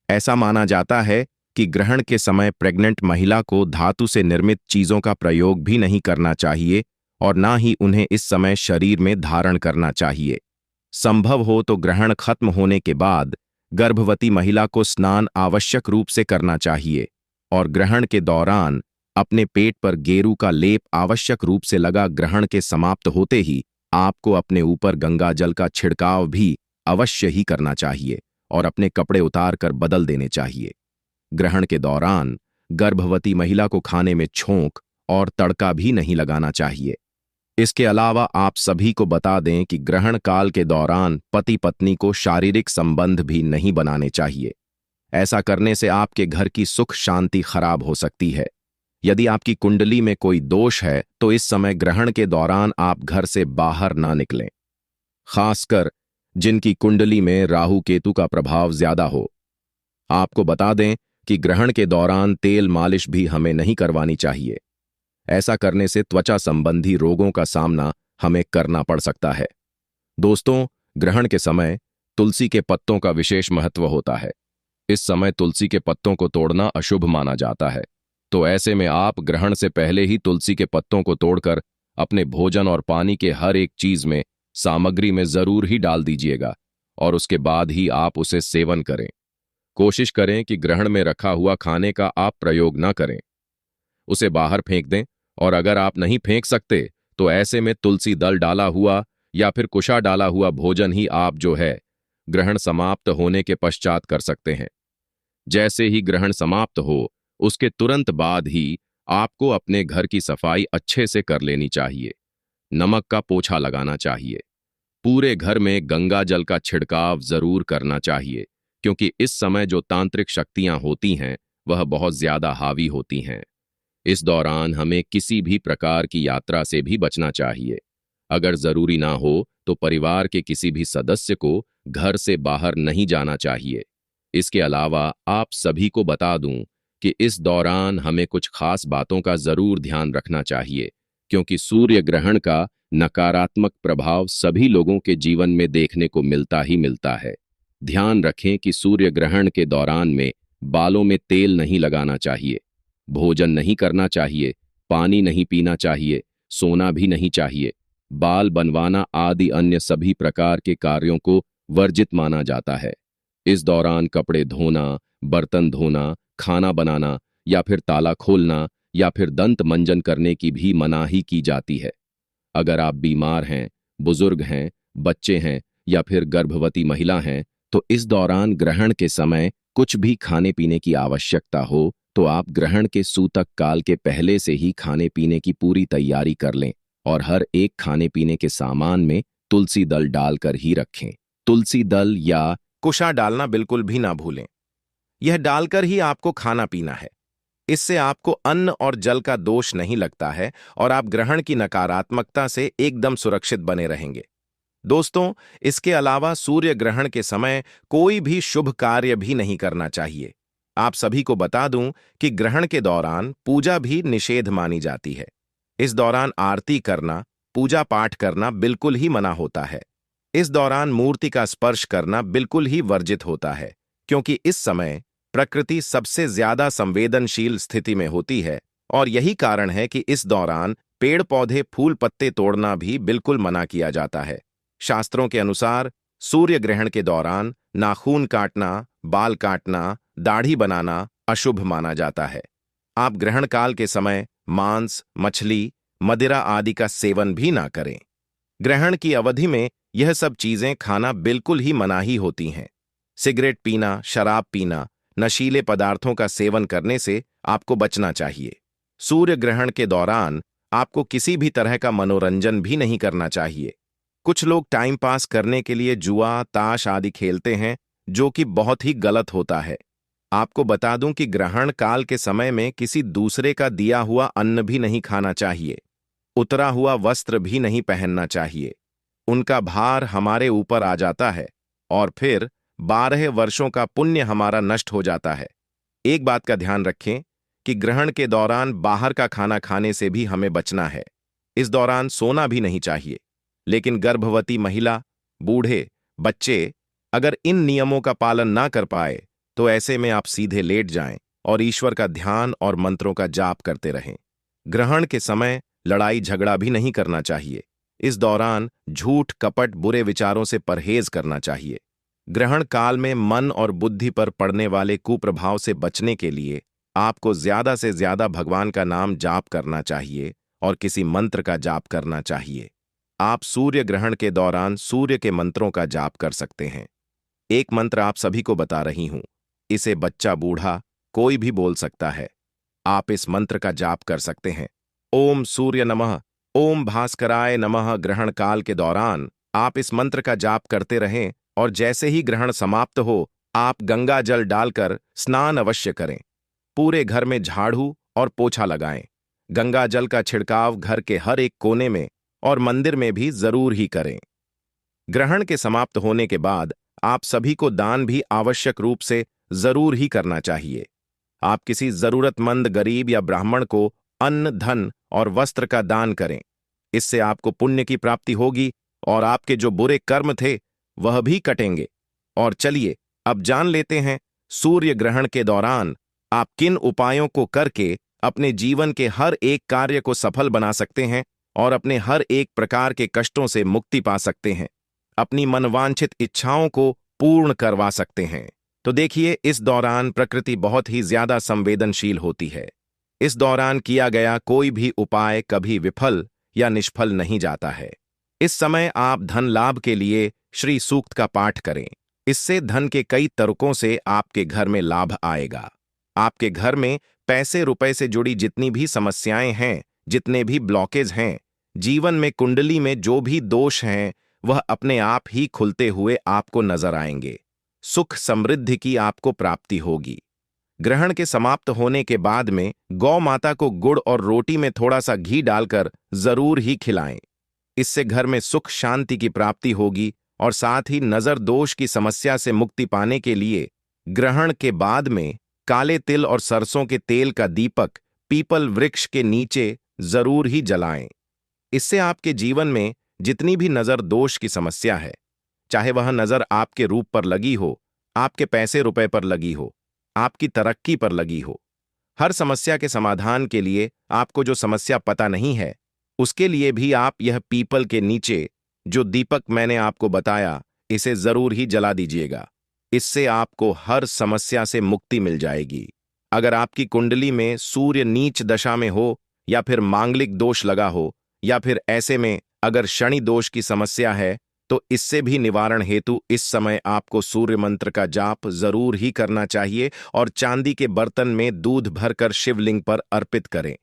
ऐसा माना जाता है कि ग्रहण के समय प्रेग्नेंट महिला को धातु से निर्मित चीजों का प्रयोग भी नहीं करना चाहिए और ना ही उन्हें इस समय शरीर में धारण करना चाहिए। संभव हो तो ग्रहण खत्म होने के बाद गर्भवती महिला को स्नान आवश्यक रूप से करना चाहिए और ग्रहण के दौरान अपने पेट पर गेरू का लेप आवश्यक रूप से लगा। ग्रहण के समाप्त होते ही आपको अपने ऊपर गंगा जल का छिड़काव भी अवश्य ही करना चाहिए और अपने कपड़े उतार कर बदल देने चाहिए। ग्रहण के दौरान गर्भवती महिला को खाने में छोंक और तड़का भी नहीं लगाना चाहिए। इसके अलावा आप सभी को बता दें कि ग्रहण काल के दौरान पति पत्नी को शारीरिक संबंध भी नहीं बनाने चाहिए। ऐसा करने से आपके घर की सुख शांति खराब हो सकती है। यदि आपकी कुंडली में कोई दोष है तो इस समय ग्रहण के दौरान आप घर से बाहर ना निकलें। खासकर जिनकी कुंडली में राहु केतु का प्रभाव ज्यादा हो। आपको बता दें कि ग्रहण के दौरान तेल मालिश भी हमें नहीं करवानी चाहिए। ऐसा करने से त्वचा संबंधी रोगों का सामना हमें करना पड़ सकता है। दोस्तों, ग्रहण के समय तुलसी के पत्तों का विशेष महत्व होता है। इस समय तुलसी के पत्तों को तोड़ना अशुभ माना जाता है, तो ऐसे में आप ग्रहण से पहले ही तुलसी के पत्तों को तोड़कर अपने भोजन और पानी के हर एक चीज में सामग्री में जरूर ही डाल दीजिएगा और उसके बाद ही आप उसे सेवन करें। कोशिश करें कि ग्रहण में रखा हुआ खाने का आप प्रयोग न करें, उसे बाहर फेंक दें और अगर आप नहीं फेंक सकते तो ऐसे में तुलसी दल डाला हुआ या फिर कुशा डाला हुआ भोजन ही आप जो है ग्रहण समाप्त होने के पश्चात कर सकते हैं। जैसे ही ग्रहण समाप्त हो उसके तुरंत बाद ही आपको अपने घर की सफाई अच्छे से कर लेनी चाहिए। नमक का पोछा लगाना चाहिए। पूरे घर में गंगा जल का छिड़काव जरूर करना चाहिए, क्योंकि इस समय जो तांत्रिक शक्तियां होती हैं वह बहुत ज्यादा हावी होती हैं। इस दौरान हमें किसी भी प्रकार की यात्रा से भी बचना चाहिए। अगर जरूरी ना हो तो परिवार के किसी भी सदस्य को घर से बाहर नहीं जाना चाहिए। इसके अलावा आप सभी को बता दूं कि इस दौरान हमें कुछ खास बातों का जरूर ध्यान रखना चाहिए, क्योंकि सूर्य ग्रहण का नकारात्मक प्रभाव सभी लोगों के जीवन में देखने को मिलता ही मिलता है। ध्यान रखें कि सूर्य ग्रहण के दौरान में बालों में तेल नहीं लगाना चाहिए, भोजन नहीं करना चाहिए, पानी नहीं पीना चाहिए, सोना भी नहीं चाहिए। बाल बनवाना आदि अन्य सभी प्रकार के कार्यों को वर्जित माना जाता है। इस दौरान कपड़े धोना, बर्तन धोना, खाना बनाना या फिर ताला खोलना या फिर दंत मंजन करने की भी मनाही की जाती है। अगर आप बीमार हैं, बुजुर्ग हैं, बच्चे हैं या फिर गर्भवती महिला हैं, तो इस दौरान ग्रहण के समय कुछ भी खाने पीने की आवश्यकता हो तो आप ग्रहण के सूतक काल के पहले से ही खाने पीने की पूरी तैयारी कर लें और हर एक खाने पीने के सामान में तुलसी दल डालकर ही रखें। तुलसी दल या कुशा डालना बिल्कुल भी ना भूलें। यह डालकर ही आपको खाना पीना है। इससे आपको अन्न और जल का दोष नहीं लगता है और आप ग्रहण की नकारात्मकता से एकदम सुरक्षित बने रहेंगे। दोस्तों, इसके अलावा सूर्य ग्रहण के समय कोई भी शुभ कार्य भी नहीं करना चाहिए। आप सभी को बता दूं कि ग्रहण के दौरान पूजा भी निषेध मानी जाती है। इस दौरान आरती करना, पूजा पाठ करना बिल्कुल ही मना होता है। इस दौरान मूर्ति का स्पर्श करना बिल्कुल ही वर्जित होता है, क्योंकि इस समय प्रकृति सबसे ज्यादा संवेदनशील स्थिति में होती है और यही कारण है कि इस दौरान पेड़ पौधे फूल पत्ते तोड़ना भी बिल्कुल मना किया जाता है। शास्त्रों के अनुसार सूर्य ग्रहण के दौरान नाखून काटना, बाल काटना, दाढ़ी बनाना अशुभ माना जाता है। आप ग्रहण काल के समय मांस, मछली, मदिरा आदि का सेवन भी ना करें। ग्रहण की अवधि में यह सब चीजें खाना बिल्कुल ही मनाही होती हैं। सिगरेट पीना, शराब पीना, नशीले पदार्थों का सेवन करने से आपको बचना चाहिए। सूर्य ग्रहण के दौरान आपको किसी भी तरह का मनोरंजन भी नहीं करना चाहिए। कुछ लोग टाइम पास करने के लिए जुआ, ताश आदि खेलते हैं, जो कि बहुत ही गलत होता है। आपको बता दूं कि ग्रहण काल के समय में किसी दूसरे का दिया हुआ अन्न भी नहीं खाना चाहिए। उतरा हुआ वस्त्र भी नहीं पहनना चाहिए। उनका भार हमारे ऊपर आ जाता है और फिर 12 वर्षों का पुण्य हमारा नष्ट हो जाता है। एक बात का ध्यान रखें कि ग्रहण के दौरान बाहर का खाना खाने से भी हमें बचना है। इस दौरान सोना भी नहीं चाहिए। लेकिन गर्भवती महिला, बूढ़े, बच्चे अगर इन नियमों का पालन ना कर पाए तो ऐसे में आप सीधे लेट जाएं और ईश्वर का ध्यान और मंत्रों का जाप करते रहें। ग्रहण के समय लड़ाई झगड़ा भी नहीं करना चाहिए। इस दौरान झूठ, कपट, बुरे विचारों से परहेज करना चाहिए। ग्रहण काल में मन और बुद्धि पर पड़ने वाले कुप्रभाव से बचने के लिए आपको ज्यादा से ज्यादा भगवान का नाम जाप करना चाहिए और किसी मंत्र का जाप करना चाहिए। आप सूर्य ग्रहण के दौरान सूर्य के मंत्रों का जाप कर सकते हैं। एक मंत्र आप सभी को बता रही हूं। इसे बच्चा, बूढ़ा कोई भी बोल सकता है। आप इस मंत्र का जाप कर सकते हैं। ओम सूर्य नमः, ओम भास्कराय नमः। ग्रहण काल के दौरान आप इस मंत्र का जाप करते रहें और जैसे ही ग्रहण समाप्त हो, आप गंगा जल डालकर स्नान अवश्य करें। पूरे घर में झाड़ू और पोछा लगाएं। गंगा जल का छिड़काव घर के हर एक कोने में और मंदिर में भी जरूर ही करें। ग्रहण के समाप्त होने के बाद आप सभी को दान भी आवश्यक रूप से जरूर ही करना चाहिए। आप किसी जरूरतमंद गरीब या ब्राह्मण को अन्न, धन और वस्त्र का दान करें। इससे आपको पुण्य की प्राप्ति होगी और आपके जो बुरे कर्म थे वह भी कटेंगे। और चलिए अब जान लेते हैं सूर्य ग्रहण के दौरान आप किन उपायों को करके अपने जीवन के हर एक कार्य को सफल बना सकते हैं और अपने हर एक प्रकार के कष्टों से मुक्ति पा सकते हैं, अपनी मनवांछित इच्छाओं को पूर्ण करवा सकते हैं। तो देखिए, इस दौरान प्रकृति बहुत ही ज्यादा संवेदनशील होती है। इस दौरान किया गया कोई भी उपाय कभी विफल या निष्फल नहीं जाता है। इस समय आप धन लाभ के लिए श्री सूक्त का पाठ करें। इससे धन के कई तरीकों से आपके घर में लाभ आएगा। आपके घर में पैसे रुपए से जुड़ी जितनी भी समस्याएं हैं, जितने भी ब्लॉकेज हैं, जीवन में कुंडली में जो भी दोष हैं, वह अपने आप ही खुलते हुए आपको नजर आएंगे। सुख समृद्धि की आपको प्राप्ति होगी। ग्रहण के समाप्त होने के बाद में गौ माता को गुड़ और रोटी में थोड़ा सा घी डालकर जरूर ही खिलाएं। इससे घर में सुख शांति की प्राप्ति होगी और साथ ही नजर दोष की समस्या से मुक्ति पाने के लिए ग्रहण के बाद में काले तिल और सरसों के तेल का दीपक पीपल वृक्ष के नीचे जरूर ही जलाएं। इससे आपके जीवन में जितनी भी नजर दोष की समस्या है, चाहे वह नजर आपके रूप पर लगी हो, आपके पैसे रुपए पर लगी हो, आपकी तरक्की पर लगी हो, हर समस्या के समाधान के लिए आपको जो समस्या पता नहीं है, उसके लिए भी आप यह पीपल के नीचे जो दीपक मैंने आपको बताया, इसे जरूर ही जला दीजिएगा। इससे आपको हर समस्या से मुक्ति मिल जाएगी। अगर आपकी कुंडली में सूर्य नीच दशा में हो, या फिर मांगलिक दोष लगा हो, या फिर ऐसे में अगर शनि दोष की समस्या है, तो इससे भी निवारण हेतु इस समय आपको सूर्य मंत्र का जाप जरूर ही करना चाहिए और चांदी के बर्तन में दूध भरकर शिवलिंग पर अर्पित करें।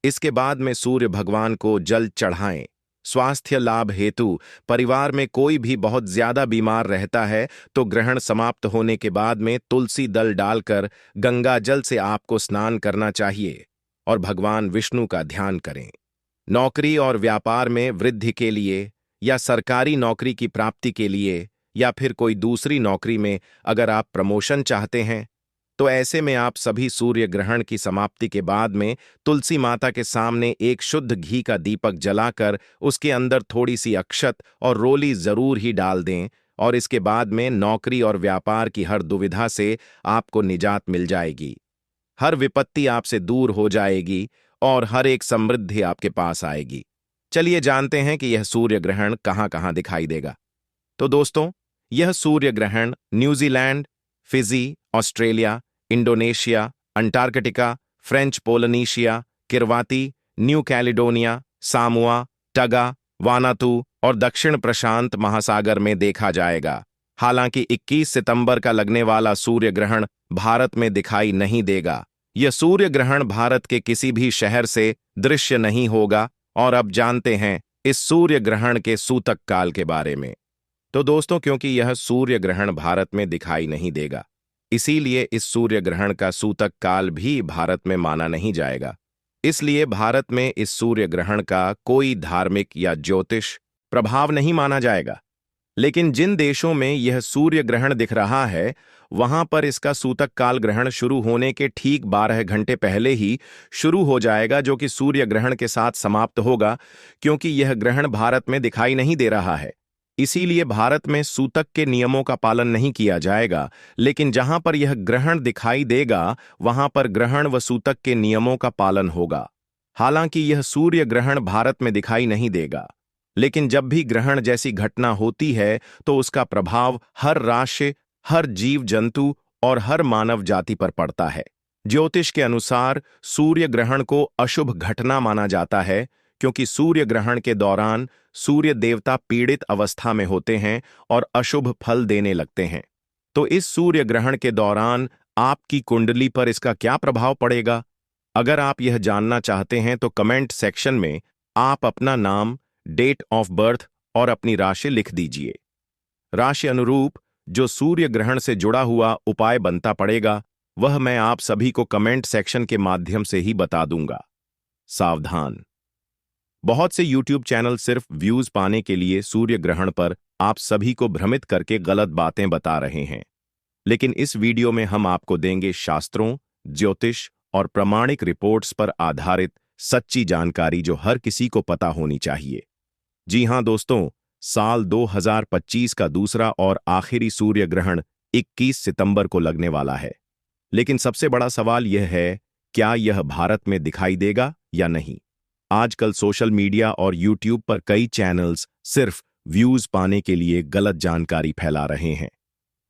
इसके बाद में सूर्य भगवान को जल चढ़ाएं। स्वास्थ्य लाभ हेतु परिवार में कोई भी बहुत ज्यादा बीमार रहता है तो ग्रहण समाप्त होने के बाद में तुलसी दल डालकर गंगा जल से आपको स्नान करना चाहिए और भगवान विष्णु का ध्यान करें। नौकरी और व्यापार में वृद्धि के लिए या सरकारी नौकरी की प्राप्ति के लिए या फिर कोई दूसरी नौकरी में अगर आप प्रमोशन चाहते हैं, तो ऐसे में आप सभी सूर्य ग्रहण की समाप्ति के बाद में तुलसी माता के सामने एक शुद्ध घी का दीपक जलाकर उसके अंदर थोड़ी सी अक्षत और रोली जरूर ही डाल दें और इसके बाद में नौकरी और व्यापार की हर दुविधा से आपको निजात मिल जाएगी। हर विपत्ति आपसे दूर हो जाएगी और हर एक समृद्धि आपके पास आएगी। चलिए जानते हैं कि यह सूर्य ग्रहण कहां कहां दिखाई देगा। तो दोस्तों, यह सूर्य ग्रहण New Zealand, Fiji, Australia, Indonesia, Antarctica, French Polynesia, Kiribati, New Caledonia, Samoa, Tonga, Vanuatu और दक्षिण प्रशांत महासागर में देखा जाएगा। हालांकि 21 सितंबर का लगने वाला सूर्य ग्रहण भारत में दिखाई नहीं देगा। यह सूर्य ग्रहण भारत के किसी भी शहर से दृश्य नहीं होगा। और अब जानते हैं इस सूर्य ग्रहण के सूतक काल के बारे में। तो दोस्तों, क्योंकि यह सूर्य ग्रहण भारत में दिखाई नहीं देगा, इसीलिए इस सूर्य ग्रहण का सूतक काल भी भारत में माना नहीं जाएगा। इसलिए भारत में इस सूर्य ग्रहण का कोई धार्मिक या ज्योतिष प्रभाव नहीं माना जाएगा। लेकिन जिन देशों में यह सूर्य ग्रहण दिख रहा है, वहां पर इसका सूतक काल ग्रहण शुरू होने के ठीक 12 घंटे पहले ही शुरू हो जाएगा, जो कि सूर्य ग्रहण के साथ समाप्त होगा। क्योंकि यह ग्रहण भारत में दिखाई नहीं दे रहा है, इसीलिए भारत में सूतक के नियमों का पालन नहीं किया जाएगा। लेकिन जहां पर यह ग्रहण दिखाई देगा, वहां पर ग्रहण व सूतक के नियमों का पालन होगा। हालांकि यह सूर्य ग्रहण भारत में दिखाई नहीं देगा, लेकिन जब भी ग्रहण जैसी घटना होती है तो उसका प्रभाव हर राशि, हर जीव जंतु और हर मानव जाति पर पड़ता है। ज्योतिष के अनुसार सूर्य ग्रहण को अशुभ घटना माना जाता है, क्योंकि सूर्य ग्रहण के दौरान सूर्य देवता पीड़ित अवस्था में होते हैं और अशुभ फल देने लगते हैं। तो इस सूर्य ग्रहण के दौरान आपकी कुंडली पर इसका क्या प्रभाव पड़ेगा? अगर आप यह जानना चाहते हैं तो कमेंट सेक्शन में आप अपना नाम, डेट ऑफ बर्थ और अपनी राशि लिख दीजिए। राशि अनुरूप जो सूर्य ग्रहण से जुड़ा हुआ उपाय बनता पड़ेगा, वह मैं आप सभी को कमेंट सेक्शन के माध्यम से ही बता दूंगा। सावधान, बहुत से YouTube चैनल सिर्फ व्यूज पाने के लिए सूर्य ग्रहण पर आप सभी को भ्रमित करके गलत बातें बता रहे हैं। लेकिन इस वीडियो में हम आपको देंगे शास्त्रों, ज्योतिष और प्रामाणिक रिपोर्ट्स पर आधारित सच्ची जानकारी जो हर किसी को पता होनी चाहिए। जी हां दोस्तों, साल 2025 का दूसरा और आखिरी सूर्य ग्रहण 21 सितंबर को लगने वाला है। लेकिन सबसे बड़ा सवाल यह है, क्या यह भारत में दिखाई देगा या नहीं? आजकल सोशल मीडिया और YouTube पर कई चैनल्स सिर्फ व्यूज पाने के लिए गलत जानकारी फैला रहे हैं।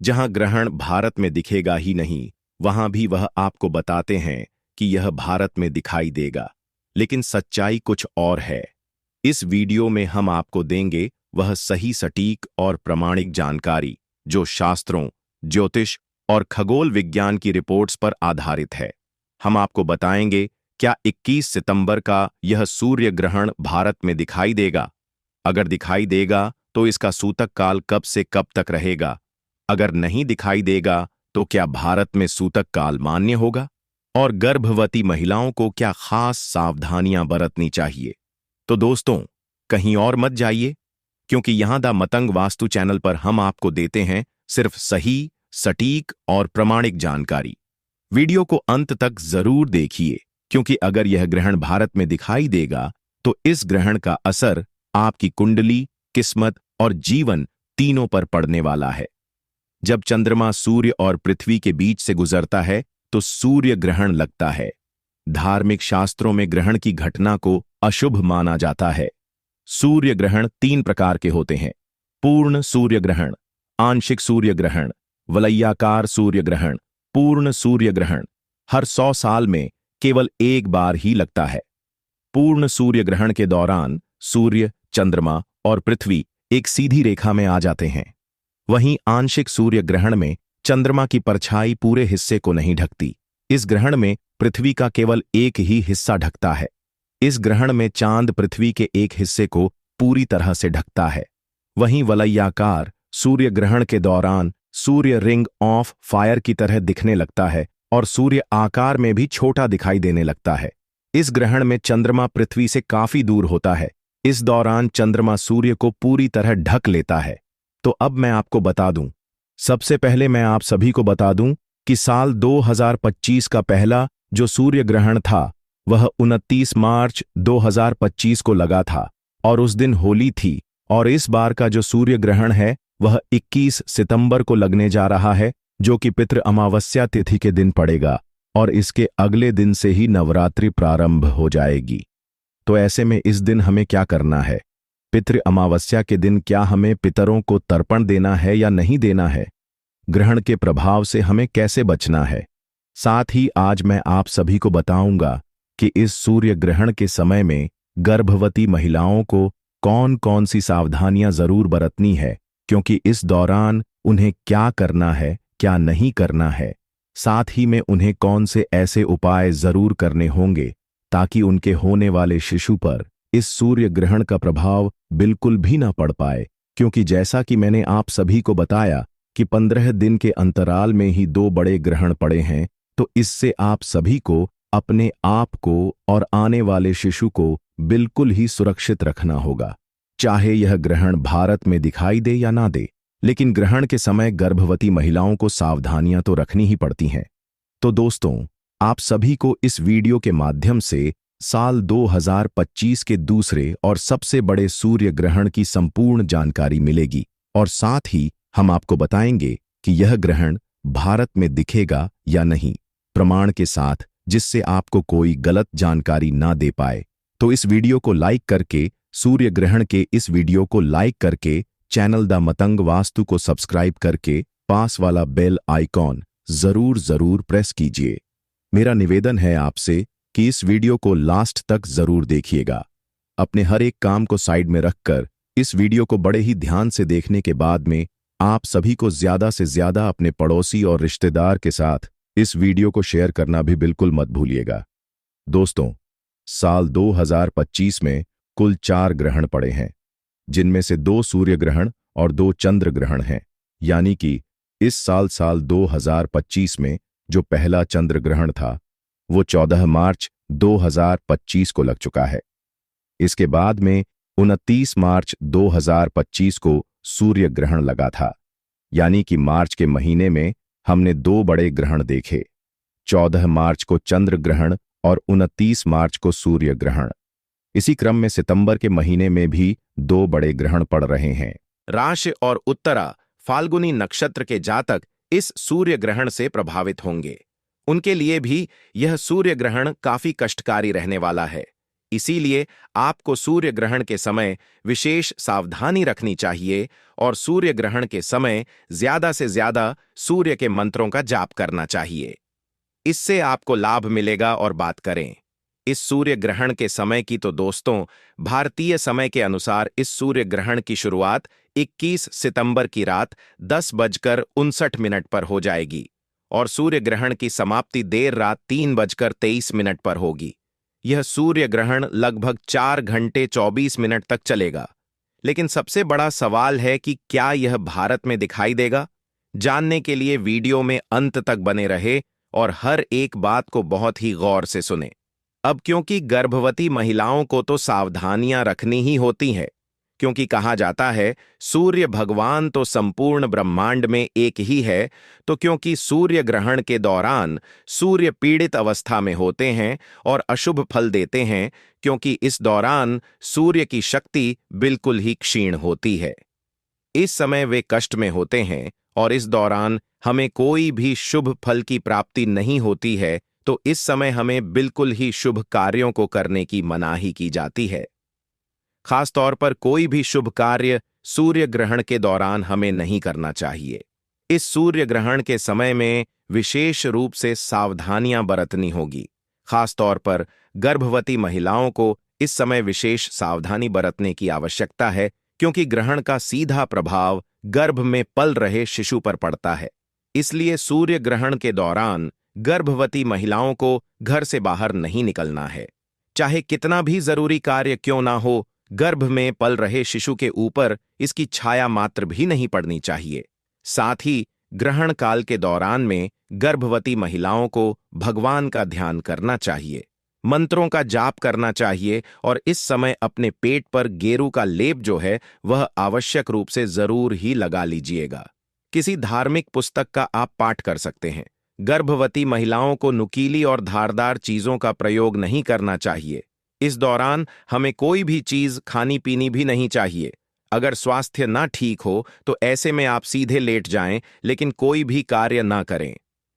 जहां ग्रहण भारत में दिखेगा ही नहीं, वहां भी वह आपको बताते हैं कि यह भारत में दिखाई देगा। लेकिन सच्चाई कुछ और है। इस वीडियो में हम आपको देंगे वह सही, सटीक और प्रामाणिक जानकारी जो शास्त्रों, ज्योतिष और खगोल विज्ञान की रिपोर्ट्स पर आधारित है। हम आपको बताएंगे क्या 21 सितंबर का यह सूर्य ग्रहण भारत में दिखाई देगा? अगर दिखाई देगा तो इसका सूतक काल कब से कब तक रहेगा? अगर नहीं दिखाई देगा तो क्या भारत में सूतक काल मान्य होगा? और गर्भवती महिलाओं को क्या खास सावधानियां बरतनी चाहिए? तो दोस्तों, कहीं और मत जाइए, क्योंकि यहां द मतंग वास्तु चैनल पर हम आपको देते हैं सिर्फ सही, सटीक और प्रमाणिक जानकारी। वीडियो को अंत तक जरूर देखिए, क्योंकि अगर यह ग्रहण भारत में दिखाई देगा तो इस ग्रहण का असर आपकी कुंडली, किस्मत और जीवन तीनों पर पड़ने वाला है। जब चंद्रमा सूर्य और पृथ्वी के बीच से गुजरता है तो सूर्य ग्रहण लगता है। धार्मिक शास्त्रों में ग्रहण की घटना को अशुभ माना जाता है। सूर्य ग्रहण 3 प्रकार के होते हैं: पूर्ण सूर्य ग्रहण, आंशिक सूर्य ग्रहण, वलयाकार सूर्य ग्रहण। पूर्ण सूर्य ग्रहण हर 100 साल में केवल एक बार ही लगता है। पूर्ण सूर्य ग्रहण के दौरान सूर्य, चंद्रमा और पृथ्वी एक सीधी रेखा में आ जाते हैं। वहीं आंशिक सूर्य ग्रहण में चंद्रमा की परछाई पूरे हिस्से को नहीं ढकती। इस ग्रहण में पृथ्वी का केवल एक ही हिस्सा ढकता है। इस ग्रहण में चांद पृथ्वी के एक हिस्से को पूरी तरह से ढकता है। वहीं वलयाकार सूर्य ग्रहण के दौरान सूर्य रिंग ऑफ फायर की तरह दिखने लगता है और सूर्य आकार में भी छोटा दिखाई देने लगता है। इस ग्रहण में चंद्रमा पृथ्वी से काफी दूर होता है। इस दौरान चंद्रमा सूर्य को पूरी तरह ढक लेता है। तो अब मैं आपको बता दूं, सबसे पहले मैं आप सभी को बता दूं कि साल 2025 का पहला जो सूर्य ग्रहण था वह 29 मार्च 2025 को लगा था और उस दिन होली थी। और इस बार का जो सूर्य ग्रहण है वह 21 सितंबर को लगने जा रहा है, जो कि पितृ अमावस्या तिथि के दिन पड़ेगा और इसके अगले दिन से ही नवरात्रि प्रारंभ हो जाएगी। तो ऐसे में इस दिन हमें क्या करना है? पितृ अमावस्या के दिन क्या हमें पितरों को तर्पण देना है या नहीं देना है? ग्रहण के प्रभाव से हमें कैसे बचना है? साथ ही आज मैं आप सभी को बताऊंगा कि इस सूर्य ग्रहण के समय में गर्भवती महिलाओं को कौन कौन सी सावधानियां जरूर बरतनी है, क्योंकि इस दौरान उन्हें क्या करना है, क्या नहीं करना है। साथ ही में उन्हें कौन से ऐसे उपाय जरूर करने होंगे ताकि उनके होने वाले शिशु पर इस सूर्य ग्रहण का प्रभाव बिल्कुल भी ना पड़ पाए। क्योंकि जैसा कि मैंने आप सभी को बताया कि 15 दिन के अंतराल में ही 2 बड़े ग्रहण पड़े हैं, तो इससे आप सभी को अपने आप को और आने वाले शिशु को बिल्कुल ही सुरक्षित रखना होगा। चाहे यह ग्रहण भारत में दिखाई दे या ना दे, लेकिन ग्रहण के समय गर्भवती महिलाओं को सावधानियां तो रखनी ही पड़ती हैं। तो दोस्तों, आप सभी को इस वीडियो के माध्यम से साल 2025 के दूसरे और सबसे बड़े सूर्य ग्रहण की संपूर्ण जानकारी मिलेगी और साथ ही हम आपको बताएंगे कि यह ग्रहण भारत में दिखेगा या नहीं, प्रमाण के साथ, जिससे आपको कोई गलत जानकारी ना दे पाए। तो इस वीडियो को लाइक करके, सूर्य ग्रहण के इस वीडियो को लाइक करके, चैनल द मतंग वास्तु को सब्सक्राइब करके पास वाला बेल आइकॉन जरूर प्रेस कीजिए। मेरा निवेदन है आपसे कि इस वीडियो को लास्ट तक जरूर देखिएगा। अपने हर एक काम को साइड में रखकर इस वीडियो को बड़े ही ध्यान से देखने के बाद में आप सभी को ज्यादा से ज्यादा अपने पड़ोसी और रिश्तेदार के साथ इस वीडियो को शेयर करना भी बिल्कुल मत भूलिएगा। दोस्तों, साल 2025 में कुल 4 ग्रहण पड़े हैं, जिनमें से 2 सूर्य ग्रहण और 2 चंद्र ग्रहण हैं। यानी कि इस साल 2025 में जो पहला चंद्र ग्रहण था वो 14 मार्च 2025 को लग चुका है। इसके बाद में 29 मार्च 2025 को सूर्य ग्रहण लगा था। यानी कि मार्च के महीने में हमने 2 बड़े ग्रहण देखे, 14 मार्च को चंद्र ग्रहण और 29 मार्च को सूर्य ग्रहण। इसी क्रम में सितंबर के महीने में भी 2 बड़े ग्रहण पड़ रहे हैं। राशि और उत्तरा फाल्गुनी नक्षत्र के जातक इस सूर्य ग्रहण से प्रभावित होंगे। उनके लिए भी यह सूर्य ग्रहण काफी कष्टकारी रहने वाला है। इसीलिए आपको सूर्य ग्रहण के समय विशेष सावधानी रखनी चाहिए और सूर्य ग्रहण के समय ज्यादा से ज्यादा सूर्य के मंत्रों का जाप करना चाहिए। इससे आपको लाभ मिलेगा। और बात करें इस सूर्य ग्रहण के समय की, तो दोस्तों, भारतीय समय के अनुसार इस सूर्य ग्रहण की शुरुआत 21 सितंबर की रात 10:59 पर हो जाएगी और सूर्य ग्रहण की समाप्ति देर रात 3:23 पर होगी। यह सूर्य ग्रहण लगभग 4 घंटे 24 मिनट तक चलेगा। लेकिन सबसे बड़ा सवाल है कि क्या यह भारत में दिखाई देगा? जानने के लिए वीडियो में अंत तक बने रहे और हर एक बात को बहुत ही गौर से सुने। अब क्योंकि गर्भवती महिलाओं को तो सावधानियां रखनी ही होती हैं, क्योंकि कहा जाता है सूर्य भगवान तो संपूर्ण ब्रह्मांड में एक ही है, तो क्योंकि सूर्य ग्रहण के दौरान सूर्य पीड़ित अवस्था में होते हैं और अशुभ फल देते हैं, क्योंकि इस दौरान सूर्य की शक्ति बिल्कुल ही क्षीण होती है। इस समय वे कष्ट में होते हैं और इस दौरान हमें कोई भी शुभ फल की प्राप्ति नहीं होती है, तो इस समय हमें बिल्कुल ही शुभ कार्यों को करने की मनाही की जाती है। खास तौर पर कोई भी शुभ कार्य सूर्य ग्रहण के दौरान हमें नहीं करना चाहिए। इस सूर्य ग्रहण के समय में विशेष रूप से सावधानियां बरतनी होगी। खास तौर पर गर्भवती महिलाओं को इस समय विशेष सावधानी बरतने की आवश्यकता है, क्योंकि ग्रहण का सीधा प्रभाव गर्भ में पल रहे शिशु पर पड़ता है। इसलिए सूर्य ग्रहण के दौरान गर्भवती महिलाओं को घर से बाहर नहीं निकलना है। चाहे कितना भी जरूरी कार्य क्यों ना हो, गर्भ में पल रहे शिशु के ऊपर इसकी छाया मात्र भी नहीं पड़नी चाहिए। साथ ही ग्रहण काल के दौरान में गर्भवती महिलाओं को भगवान का ध्यान करना चाहिए, मंत्रों का जाप करना चाहिए और इस समय अपने पेट पर गेरू का लेप जो है वह आवश्यक रूप से जरूर ही लगा लीजिएगा। किसी धार्मिक पुस्तक का आप पाठ कर सकते हैं। गर्भवती महिलाओं को नुकीली और धारदार चीजों का प्रयोग नहीं करना चाहिए। इस दौरान हमें कोई भी चीज खानी पीनी भी नहीं चाहिए। अगर स्वास्थ्य ना ठीक हो तो ऐसे में आप सीधे लेट जाएं, लेकिन कोई भी कार्य ना करें।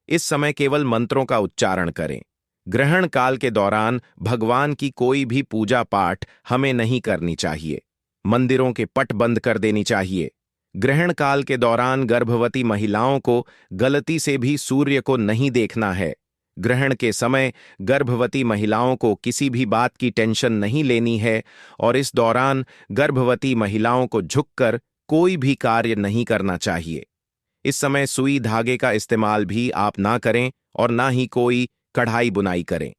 इस समय केवल मंत्रों का उच्चारण करें। ग्रहण काल के दौरान भगवान की कोई भी पूजा पाठ हमें नहीं करनी चाहिए। मंदिरों के पट बंद कर देनी चाहिए। ग्रहण काल के दौरान गर्भवती महिलाओं को गलती से भी सूर्य को नहीं देखना है। ग्रहण के समय गर्भवती महिलाओं को किसी भी बात की टेंशन नहीं लेनी है और इस दौरान गर्भवती महिलाओं को झुककर कोई भी कार्य नहीं करना चाहिए। इस समय सुई धागे का इस्तेमाल भी आप ना करें और ना ही कोई कढ़ाई बुनाई करें।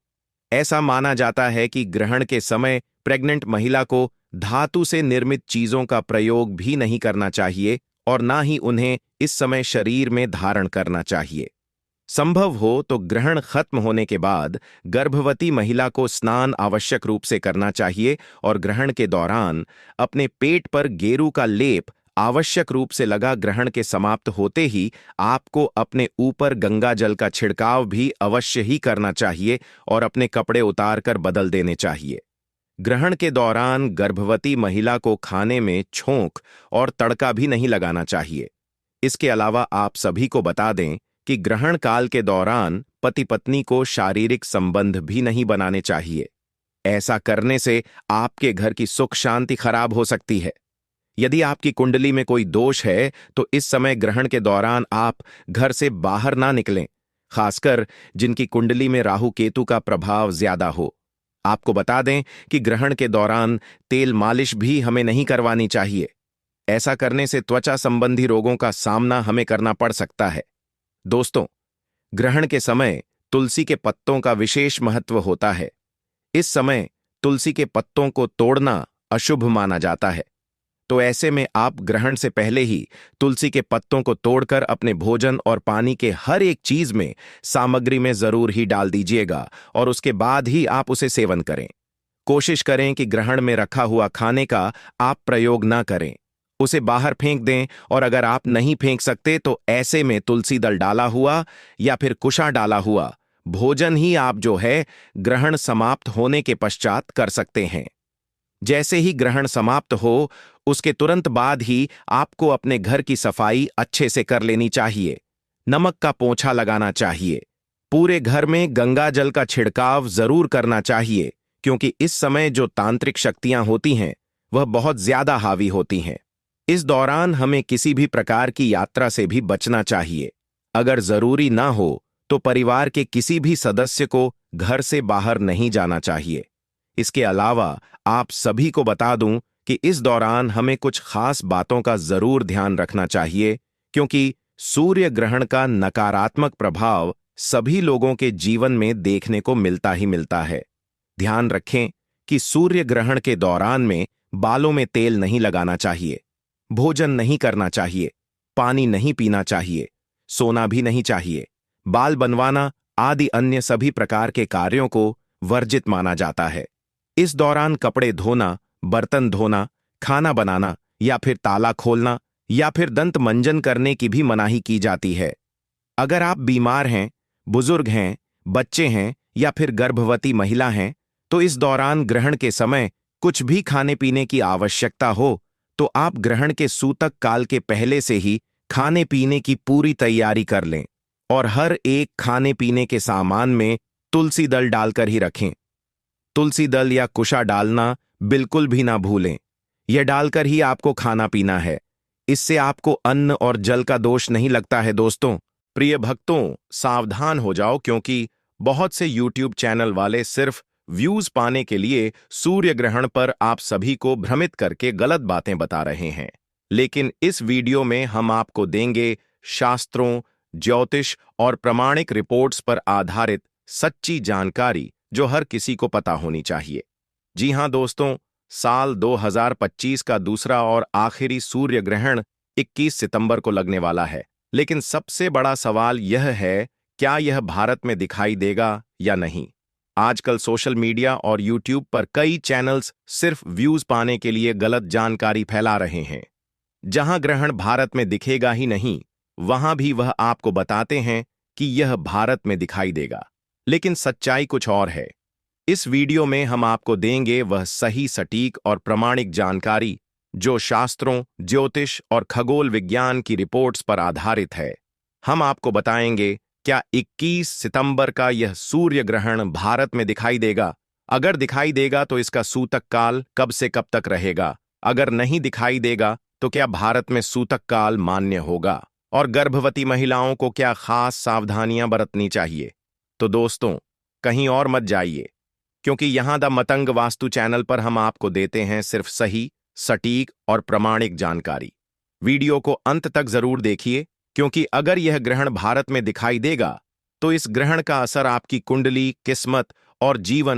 ऐसा माना जाता है कि ग्रहण के समय प्रेग्नेंट महिला को धातु से निर्मित चीजों का प्रयोग भी नहीं करना चाहिए और ना ही उन्हें इस समय शरीर में धारण करना चाहिए। संभव हो तो ग्रहण खत्म होने के बाद गर्भवती महिला को स्नान आवश्यक रूप से करना चाहिए और ग्रहण के दौरान अपने पेट पर गेरू का लेप आवश्यक रूप से लगा ग्रहण के समाप्त होते ही आपको अपने ऊपर गंगा जल का छिड़काव भी अवश्य ही करना चाहिए और अपने कपड़े उतारकर बदल देने चाहिए। ग्रहण के दौरान गर्भवती महिला को खाने में छोंक और तड़का भी नहीं लगाना चाहिए। इसके अलावा आप सभी को बता दें कि ग्रहण काल के दौरान पति पत्नी को शारीरिक संबंध भी नहीं बनाने चाहिए। ऐसा करने से आपके घर की सुख शांति खराब हो सकती है। यदि आपकी कुंडली में कोई दोष है तो इस समय ग्रहण के दौरान आप घर से बाहर ना निकलें, खासकर जिनकी कुंडली में राहु केतु का प्रभाव ज्यादा हो। आपको बता दें कि ग्रहण के दौरान तेल मालिश भी हमें नहीं करवानी चाहिए। ऐसा करने से त्वचा संबंधी रोगों का सामना हमें करना पड़ सकता है। दोस्तों, ग्रहण के समय तुलसी के पत्तों का विशेष महत्व होता है। इस समय तुलसी के पत्तों को तोड़ना अशुभ माना जाता है, तो ऐसे में आप ग्रहण से पहले ही तुलसी के पत्तों को तोड़कर अपने भोजन और पानी के हर एक चीज में सामग्री में जरूर ही डाल दीजिएगा और उसके बाद ही आप उसे सेवन करें। कोशिश करें कि ग्रहण में रखा हुआ खाने का आप प्रयोग ना करें, उसे बाहर फेंक दें और अगर आप नहीं फेंक सकते तो ऐसे में तुलसी दल डाला हुआ या फिर कुशा डाला हुआ भोजन ही आप जो है ग्रहण समाप्त होने के पश्चात कर सकते हैं। जैसे ही ग्रहण समाप्त हो उसके तुरंत बाद ही आपको अपने घर की सफाई अच्छे से कर लेनी चाहिए। नमक का पोंछा लगाना चाहिए। पूरे घर में गंगा जल का छिड़काव जरूर करना चाहिए, क्योंकि इस समय जो तांत्रिक शक्तियां होती हैं वह बहुत ज्यादा हावी होती हैं। इस दौरान हमें किसी भी प्रकार की यात्रा से भी बचना चाहिए। अगर जरूरी ना हो तो परिवार के किसी भी सदस्य को घर से बाहर नहीं जाना चाहिए। इसके अलावा आप सभी को बता दूं कि इस दौरान हमें कुछ खास बातों का जरूर ध्यान रखना चाहिए, क्योंकि सूर्य ग्रहण का नकारात्मक प्रभाव सभी लोगों के जीवन में देखने को मिलता ही मिलता है। ध्यान रखें कि सूर्य ग्रहण के दौरान में बालों में तेल नहीं लगाना चाहिए, भोजन नहीं करना चाहिए, पानी नहीं पीना चाहिए, सोना भी नहीं चाहिए, बाल बनवाना आदि अन्य सभी प्रकार के कार्यों को वर्जित माना जाता है। इस दौरान कपड़े धोना, बर्तन धोना, खाना बनाना या फिर ताला खोलना या फिर दंत मंजन करने की भी मनाही की जाती है। अगर आप बीमार हैं, बुजुर्ग हैं, बच्चे हैं या फिर गर्भवती महिला हैं, तो इस दौरान ग्रहण के समय कुछ भी खाने पीने की आवश्यकता हो तो आप ग्रहण के सूतक काल के पहले से ही खाने पीने की पूरी तैयारी कर लें और हर एक खाने पीने के सामान में तुलसी दल डालकर ही रखें। तुलसी दल या कुशा डालना बिल्कुल भी ना भूलें। यह डालकर ही आपको खाना पीना है। इससे आपको अन्न और जल का दोष नहीं लगता है। दोस्तों, प्रिय भक्तों, सावधान हो जाओ क्योंकि बहुत से YouTube चैनल वाले सिर्फ व्यूज पाने के लिए सूर्य ग्रहण पर आप सभी को भ्रमित करके गलत बातें बता रहे हैं। लेकिन इस वीडियो में हम आपको देंगे शास्त्रों, ज्योतिष और प्रामाणिक रिपोर्ट्स पर आधारित सच्ची जानकारी जो हर किसी को पता होनी चाहिए। जी हां दोस्तों, साल 2025 का दूसरा और आखिरी सूर्य ग्रहण 21 सितंबर को लगने वाला है। लेकिन सबसे बड़ा सवाल यह है, क्या यह भारत में दिखाई देगा या नहीं? आजकल सोशल मीडिया और YouTube पर कई चैनल्स सिर्फ व्यूज पाने के लिए गलत जानकारी फैला रहे हैं। जहां ग्रहण भारत में दिखेगा ही नहीं, वहां भी वह आपको बताते हैं कि यह भारत में दिखाई देगा। लेकिन सच्चाई कुछ और है। इस वीडियो में हम आपको देंगे वह सही, सटीक और प्रामाणिक जानकारी जो शास्त्रों, ज्योतिष और खगोल विज्ञान की रिपोर्ट्स पर आधारित है। हम आपको बताएंगे क्या 21 सितंबर का यह सूर्य ग्रहण भारत में दिखाई देगा? अगर दिखाई देगा तो इसका सूतक काल कब से कब तक रहेगा? अगर नहीं दिखाई देगा तो क्या भारत में सूतक काल मान्य होगा? और गर्भवती महिलाओं को क्या खास सावधानियां बरतनी चाहिए? तो दोस्तों, कहीं और मत जाइए, क्योंकि यहां द मतंग वास्तु चैनल पर हम आपको देते हैं सिर्फ सही, सटीक और प्रामाणिक जानकारी। वीडियो को अंत तक जरूर देखिए, क्योंकि अगर यह ग्रहण भारत में दिखाई देगा तो इस ग्रहण का असर आपकी कुंडली, किस्मत और जीवन